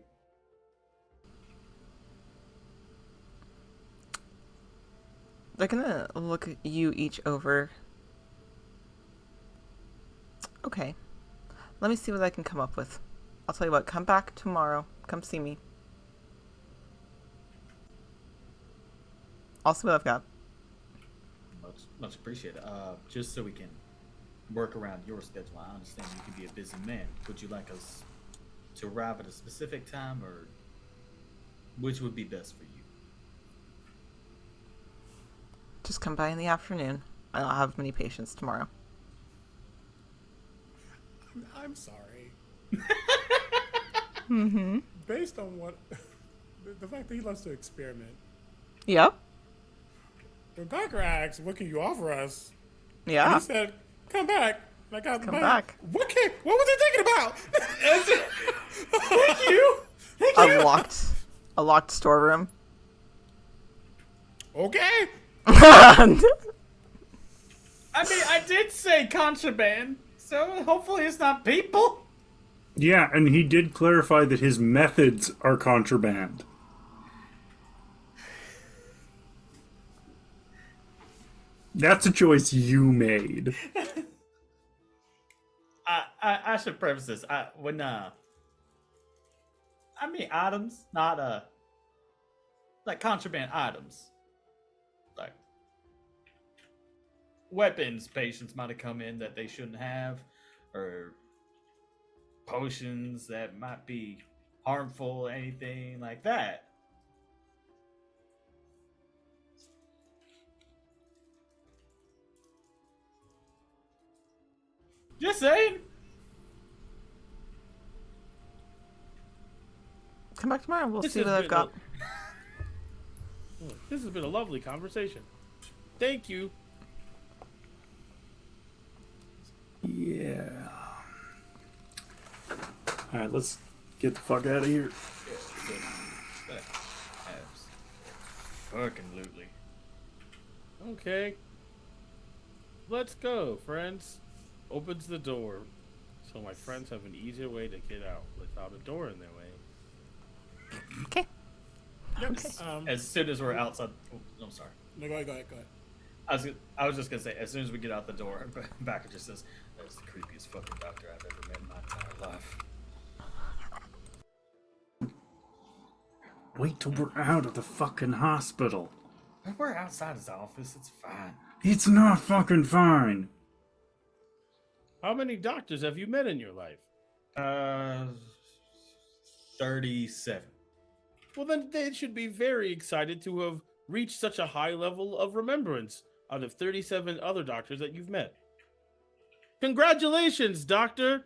They're gonna look you each over. Okay. Let me see what I can come up with. I'll tell you what, come back tomorrow. Come see me. I'll see what I've got. Much appreciated. Just so we can work around your schedule, I understand you can be a busy man. Would you like us to arrive at a specific time, or which would be best for you? Just come by in the afternoon. I don't have many patients tomorrow. I'm sorry. Mm-hmm. Based on what the fact that he loves to experiment. Yep. When Becker asked, "What can you offer us?" Yeah. He said, "Come back." And I got Come back. What was he thinking about? Thank you. A locked storeroom. Okay. I mean, I did say contraband, so hopefully it's not people. Yeah, and he did clarify that his methods are contraband. That's a choice you made. I should preface this. I mean items, not like contraband items. Like weapons patients might have come in that they shouldn't have, or potions that might be harmful, anything like that. Just saying. Come back tomorrow. We'll This see has what I've been got. This has been a lovely conversation. Thank you. Yeah. Alright, let's get the fuck out of here. Fucking lootly. Okay. Let's go, friends. Opens the door, so my friends have an easier way to get out without a door in their way. Okay. Yep. Okay. As soon as we're outside, oh, I'm sorry. No, go ahead. I was just gonna say, as soon as we get out the door, Backer just says, "That's the creepiest fucking doctor I've ever met in my entire life." Wait till we're out of the fucking hospital. If we're outside his office, it's fine. It's not fucking fine. How many doctors have you met in your life? 37. Well, then they should be very excited to have reached such a high level of remembrance out of 37 other doctors that you've met. Congratulations, Doctor!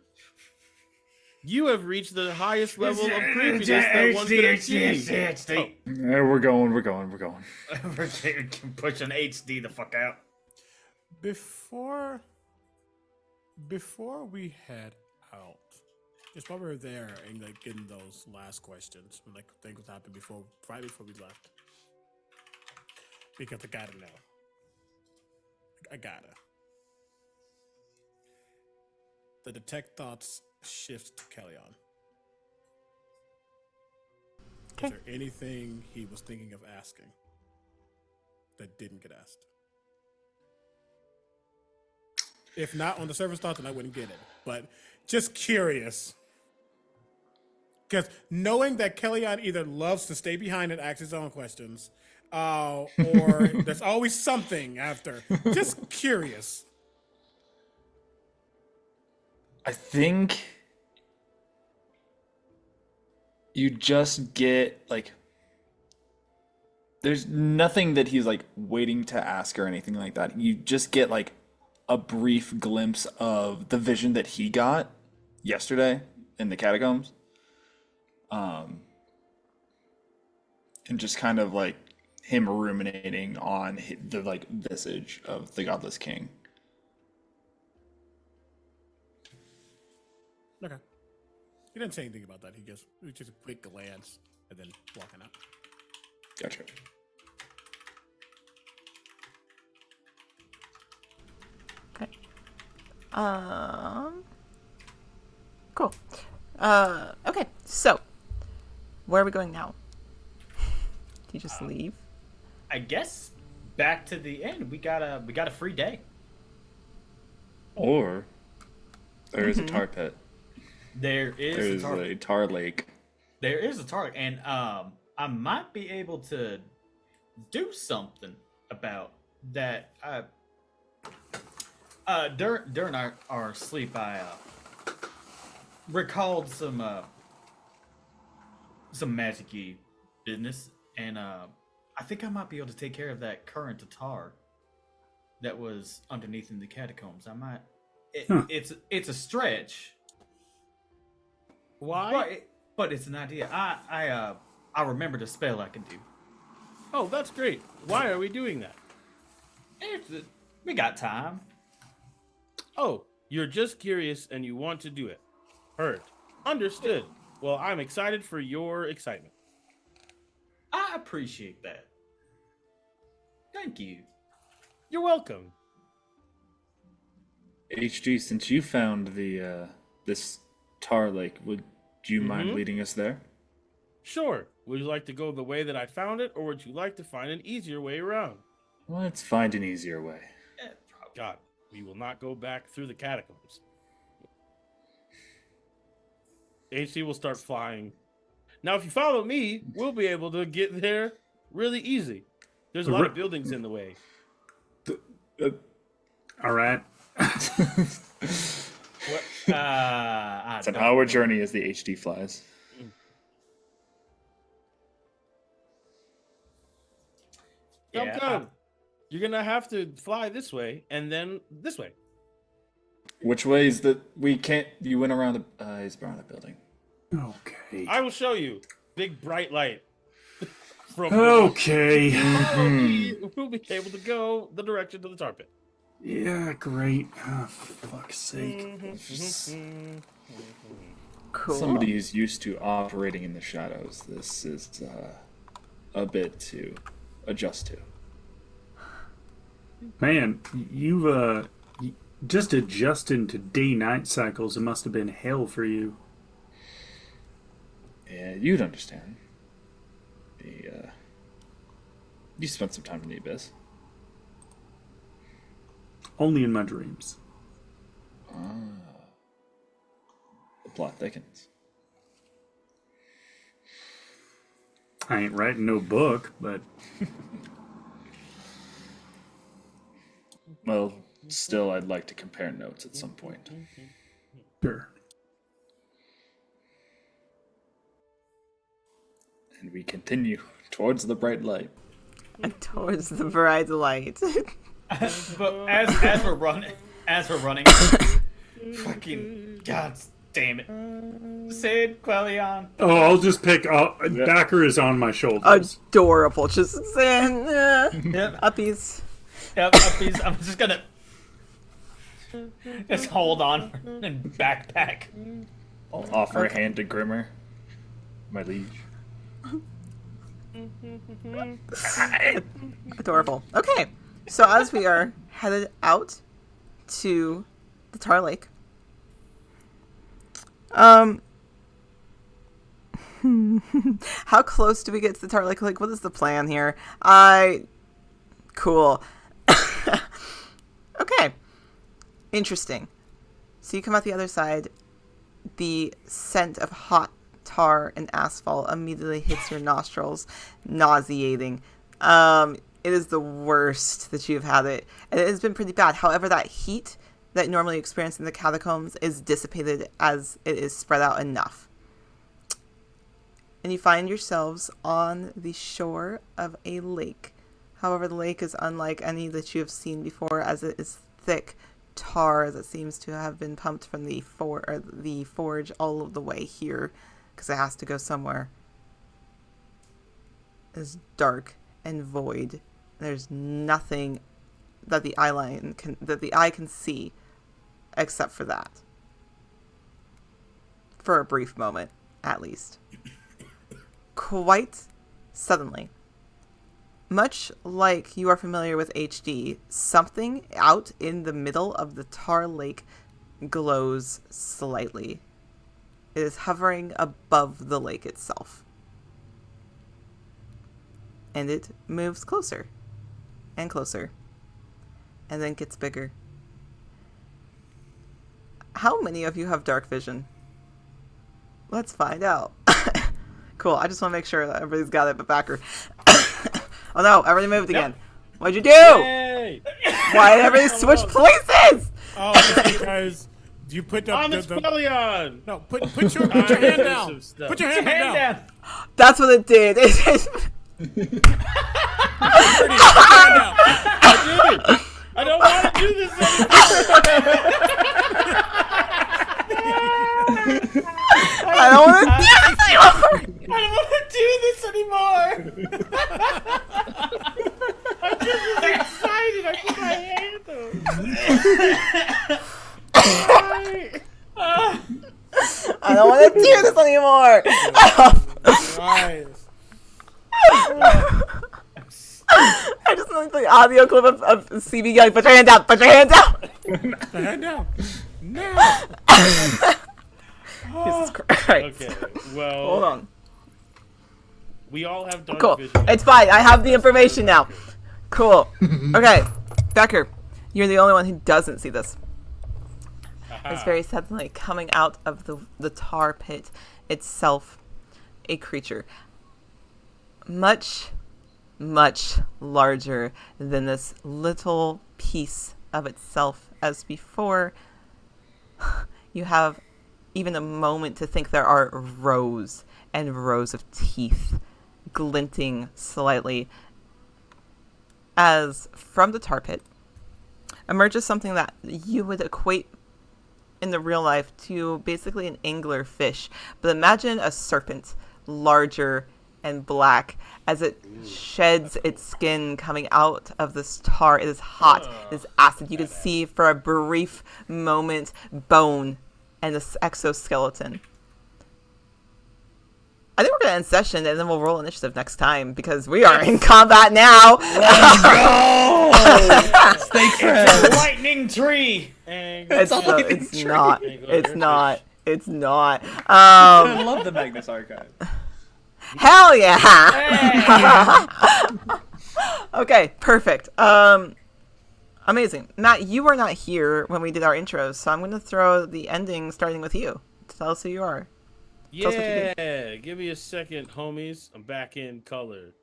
You have reached the highest level of creepiness that one could achieve. Yeah, we're going. We're pushing HD the fuck out. Before we head out, just while we were there and like getting those last questions, when like things happened right before we left, because I gotta know. I gotta. The detect thoughts shift to Kellyon. Okay. Is there anything he was thinking of asking that didn't get asked? If not on the surface thought, then I wouldn't get it. But just curious. Because knowing that Kellyanne either loves to stay behind and ask his own questions, or there's always something after. Just curious. I think you just get like there's nothing that he's like waiting to ask or anything like that. You just get like a brief glimpse of the vision that he got yesterday in the catacombs. And just kind of like him ruminating on the like visage of the godless king. Okay. He didn't say anything about that. He just a quick glance and then walking out. Gotcha. Okay. Cool. Okay. So, where are we going now? Do you just leave? I guess back to the end. We got a free day. Or there is a tar pit. There is There's a tar. a tar lake. There is a tar, and I might be able to do something about that. During our sleep, I recalled some magic-y business, and I think I might be able to take care of that current tar that was underneath in the catacombs. I might. It's a stretch. Why? But it's an idea. I remembered a spell I can do. Oh, that's great. Why are we doing that? We got time. Oh, you're just curious and you want to do it. Heard. Understood. Well, I'm excited for your excitement. I appreciate that. Thank you. You're welcome. HG, since you found the this tar lake, would you mind leading us there? Sure. Would you like to go the way that I found it, or would you like to find an easier way around? Let's find an easier way. God, we will not go back through the catacombs. HC will start flying. Now, if you follow me, we'll be able to get there really easy. There's a lot of buildings in the way. All right. What? It's an hour journey as the HD flies. Come, come. You're gonna have to fly this way and then this way. Which way is the? We can't. You went around the. He's around the building. Okay. I will show you. Big bright light. From Okay. Follow me. We'll be able to go the direction to the tar pit. Yeah, great. Oh, for fuck's sake. Cool. Somebody who's used to operating in the shadows. This is a bit to adjust to. Man, you've just adjusting to day-night cycles. It must have been hell for you. Yeah, you'd understand. You spent some time in the abyss. Only in my dreams. The plot thickens. I ain't writing no book, but Well, still, I'd like to compare notes at some point. sure. And we continue towards the bright light. Towards the bright light. But as we're running, fucking god damn it, Sid, Quellion. Oh, I'll just pick. Backer is on my shoulders. Adorable. Just saying. Yep. Uppies. Yep, uppies. I'm just gonna just hold on and backpack. I'll offer a hand to Grimmer, my liege. Adorable. Okay. So as we are headed out to the Tar Lake, how close do we get to the Tar Lake? Like, what is the plan here? Cool. Okay. Interesting. So you come out the other side. The scent of hot tar and asphalt immediately hits your nostrils, nauseating. It is the worst that you've had it, and it has been pretty bad. However, that heat that normally experienced in the catacombs is dissipated as it is spread out enough. And you find yourselves on the shore of a lake. However, the lake is unlike any that you have seen before, as it is thick tar that seems to have been pumped from the forge all of the way here, because it has to go somewhere. It's dark and void. There's nothing that the eye can see except for that. For a brief moment, at least. Quite suddenly, much like you are familiar with HD, something out in the middle of the tar lake glows slightly. It is hovering above the lake itself. And it moves closer and closer, and then gets bigger. How many of you have dark vision? Let's find out. Cool, I just want to make sure that everybody's got it but backer. Oh no, everybody moved again. What'd you do? Yay! Why did everybody switch places? Oh, it's because you put On the, this Quellion! no, put your hand down. Some stuff. Put your hand down. That's what it did. Put your hand down. I don't want to do this anymore! I don't want to do this anymore. I don't want to do this anymore. I'm just excited. I put my hand up. I don't want to do this anymore. Nice. I just want the audio clip of CB going, put your hand down, put your hand down. Put your hand down. No. Jesus Christ. Okay, well, Hold on. we all have dark Cool. vision. It's fine. I have the information now. Cool. Okay. Becker, you're the only one who doesn't see this. It's very suddenly coming out of the tar pit itself, a creature much, much larger than this little piece of itself as before. You have even a moment to think there are rows and rows of teeth glinting slightly as from the tar pit emerges something that you would equate in the real life to basically an angler fish. But imagine a serpent, larger and black, as it sheds its skin coming out of this tar. It is hot. It is acid. You can see for a brief moment bone and this exoskeleton. I think we're going to end session and then we'll roll initiative next time because we are in combat now. Stay friends. Lightning tree. It's not. It's not. It's not. I love the Magnus Archive. Hell yeah! Okay, perfect. Amazing. Matt, you were not here when we did our intros, so I'm going to throw the ending starting with you. Tell us who you are. Tell us what you do. Yeah, give me a second, homies. I'm back in color.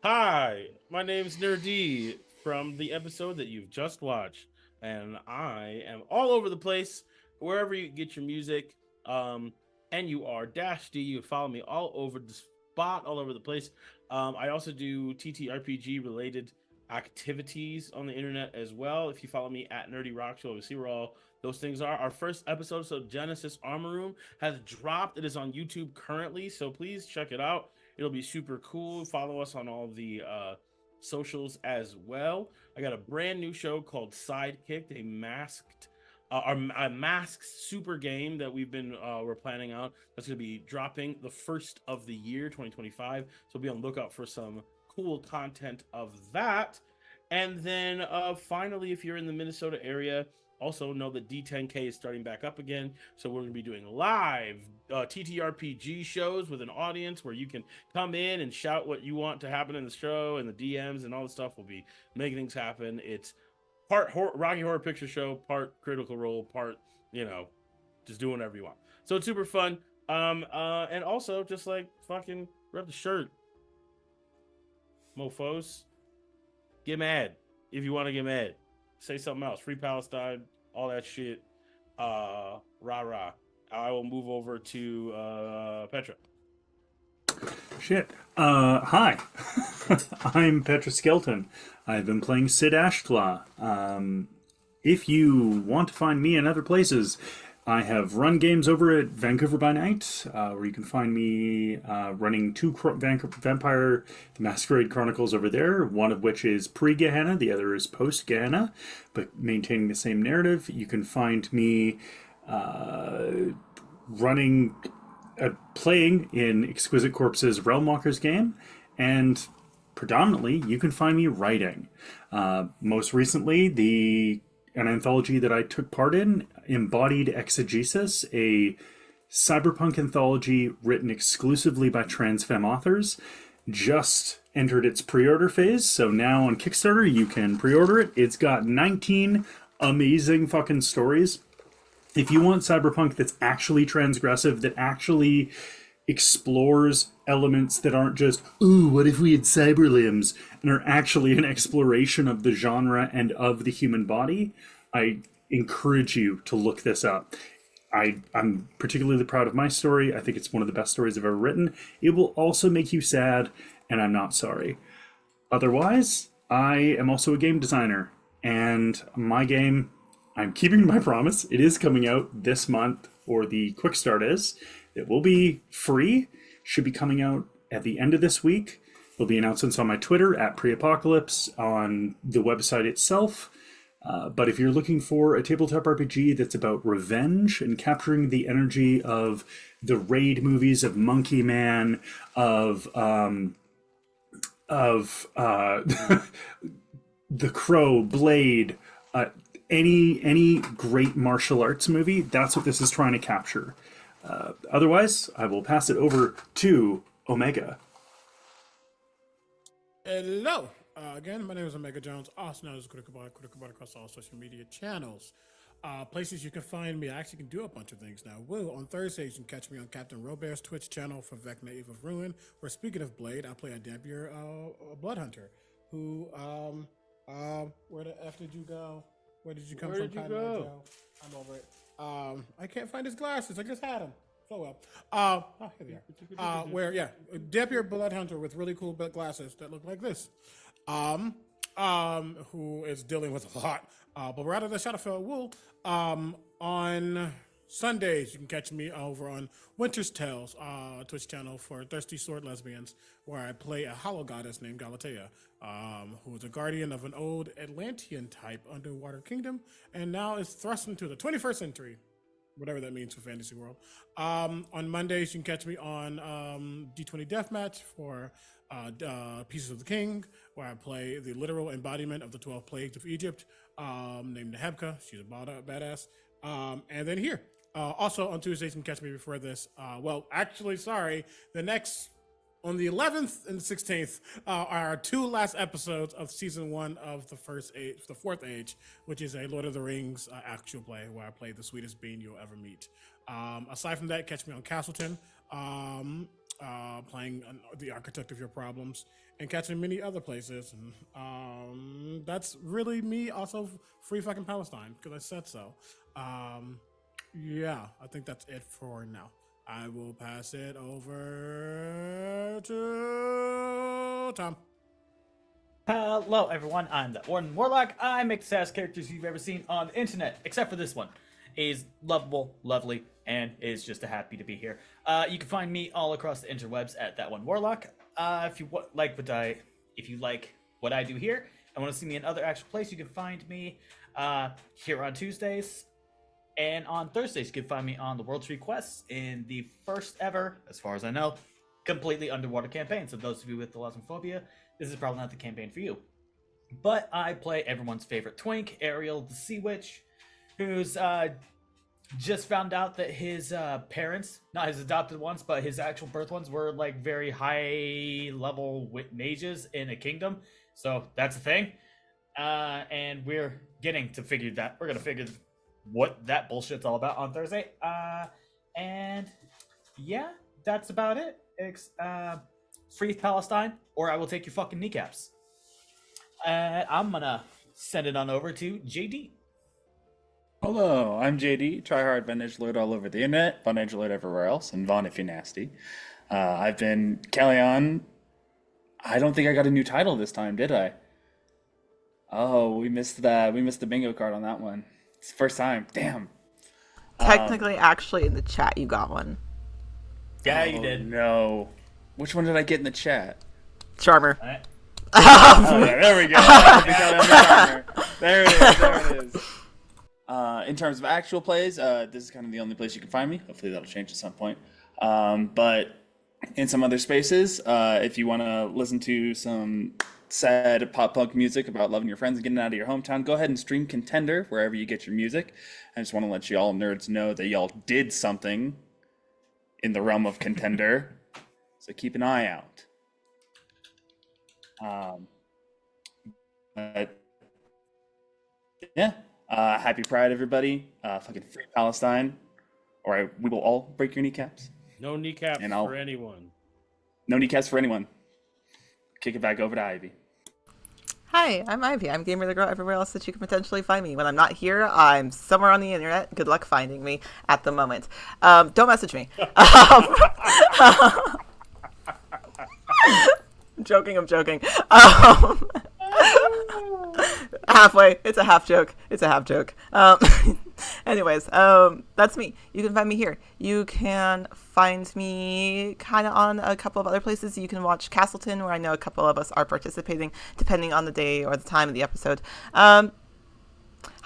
Hi, my name's Nerdy from the episode that you've just watched, and I am all over the place, wherever you get your music. And you are Dash D. You follow me all over the spot, all over the place. I also do TTRPG related activities on the internet as well. If you follow me at Nerdy Rock Show, you'll see where all those things are. Our first episode, so Genesis Armor Room, has dropped. It is on YouTube currently, so please check it out. It'll be super cool. Follow us on all the socials as well. I got a brand new show called Sidekicked, a masked super game that we're planning out. That's going to be dropping the first of the year 2025, so be on the lookout for some cool content of that. And then finally, if you're in the Minnesota area, also know that D10K is starting back up again, so we're going to be doing live TTRPG shows with an audience where you can come in and shout what you want to happen in the show, and the DMs and all the stuff will be making things happen. It's part Rocky Horror Picture Show, part Critical Role, part, just doing whatever you want. So it's super fun. And also just like fucking rep the shirt, mofos. Get mad if you want to get mad. Say something else. Free Palestine, all that shit. Rah rah. I will move over to Petra. Shit. Hi. I'm Petra Skelton. I've been playing Sid Ashclaw. If you want to find me in other places, I have run games over at Vancouver by Night, where you can find me running two Vampire the Masquerade Chronicles over there, one of which is pre-Gehenna, the other is post-Gehenna, but maintaining the same narrative. You can find me playing in Exquisite Corpse's Realmwalkers game, and predominantly you can find me writing. Most recently, an anthology that I took part in, Embodied Exegesis, a cyberpunk anthology written exclusively by trans femme authors, just entered its pre-order phase. So now on Kickstarter you can pre-order it. It's got 19 amazing fucking stories. If you want cyberpunk that's actually transgressive, that actually explores elements that aren't just, ooh, what if we had cyber limbs, and are actually an exploration of the genre and of the human body, I encourage you to look this up. I'm particularly proud of my story. I think it's one of the best stories I've ever written. It will also make you sad, and I'm not sorry. Otherwise, I am also a game designer, and my game, I'm keeping my promise. It is coming out this month, or the quick start is. It will be free, should be coming out at the end of this week. There'll be announcements on my Twitter at Preapocalypse, on the website itself. But if you're looking for a tabletop RPG that's about revenge and capturing the energy of the Raid movies, of Monkey Man, of The Crow, Blade, any great martial arts movie, that's what this is trying to capture. Otherwise, I will pass it over to Omega. Hello. Again, my name is Omega Jones, also known as Critical Bot across all social media channels. Places you can find me. I actually can do a bunch of things now. On Thursdays, you can catch me on Captain Robert's Twitch channel for Vecna Eve of Ruin, where, speaking of Blade, I play a Dampier Bloodhunter, who, where the F did you go? Where did you come from? Where did you go? I'm over it. I can't find his glasses. I just had them. So well. Here they are. Dampier Bloodhunter with really cool glasses that look like this. Who is dealing with a lot. But rather than Shadowfell Wool, on Sundays you can catch me over on Winter's Tales, Twitch channel for Thirsty Sword Lesbians, where I play a hollow goddess named Galatea, who is a guardian of an old Atlantean type underwater kingdom, and now is thrust into the 21st century. Whatever that means for Fantasy World. On Mondays, you can catch me on D20 Deathmatch for Pieces of the King, where I play the literal embodiment of the 12 plagues of Egypt, named Nehebka. She's a badass. And then here. Also on Tuesdays, you can catch me before this. On the 11th and 16th are our two last episodes of season 1 of the Fourth Age, which is a Lord of the Rings actual play where I play the sweetest being you'll ever meet. Aside from that, catch me on Castleton, playing the architect of your problems, and catching many other places. And that's really me. Also, free fucking Palestine, because I said so. Yeah, I think that's it for now. I will pass it over to Tom. Hello, everyone. I'm the Orden Warlock. I make the saddest characters you've ever seen on the internet, except for this one. He's lovable, lovely, and is just happy to be here. You can find me all across the interwebs at That One Warlock. If you like what I do here and want to see me in other actual places, you can find me here on Tuesdays. And on Thursdays, you can find me on the World Tree Quests in the first ever, as far as I know, completely underwater campaign. So those of you with thalassophobia, this is probably not the campaign for you. But I play everyone's favorite twink, Ariel the Sea Witch, who's just found out that his parents, not his adopted ones, but his actual birth ones, were like very high-level mages in a kingdom. So that's a thing. And we're getting to figure that. We're going to figure what that bullshit's all about on Thursday. And yeah, that's about it. Free Palestine, or I will take your fucking kneecaps. I'm gonna send it on over to JD. Hello, I'm JD. Try hard, Vantage Lord all over the internet, Vantage Lord everywhere else, and Vaughn if you're nasty. I've been Kellyanne. I don't think I got a new title this time, did I? Oh, we missed that. We missed the bingo card on that one. It's the first time. Damn. Technically, actually, in the chat, you got one. Yeah, you did. No. Which one did I get in the chat? Charmer. All right. Oh, yeah, there we go. There it is. There it is. In terms of actual plays, this is kind of the only place you can find me. Hopefully that'll change at some point. But in some other spaces, if you want to listen to some sad pop punk music about loving your friends and getting out of your hometown, go ahead and stream Contender wherever you get your music. I just want to let you all nerds know that y'all did something in the realm of Contender, so keep an eye out. But yeah, happy Pride, everybody. Fucking free Palestine, or we will all break your kneecaps. No kneecaps And for anyone. No kneecaps for anyone. Kick it back over to Ivy. Hi, I'm Ivy. I'm Gamer the Girl everywhere else that you can potentially find me. When I'm not here, I'm somewhere on the internet. Good luck finding me at the moment. Don't message me. I'm joking. Halfway. It's a half joke. Anyways, that's me. You can find me here. You can find me kind of on a couple of other places. You can watch Castleton, where I know a couple of us are participating, depending on the day or the time of the episode. Hi,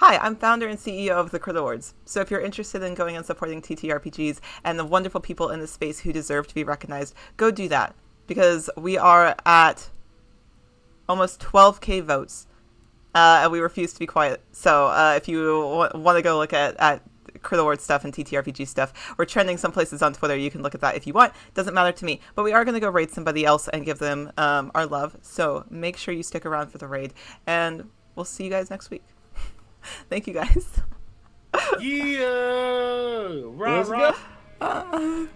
I'm founder and CEO of the Crit Awards. So if you're interested in going and supporting TTRPGs and the wonderful people in this space who deserve to be recognized, go do that. Because we are at almost 12K votes. And we refuse to be quiet. So if you want to go look at Crit Award stuff and TTRPG stuff, we're trending some places on Twitter. You can look at that if you want. Doesn't matter to me. But we are going to go raid somebody else and give them our love. So make sure you stick around for the raid. And we'll see you guys next week. Thank you, guys. Yeah! Rah, Let's rah. go.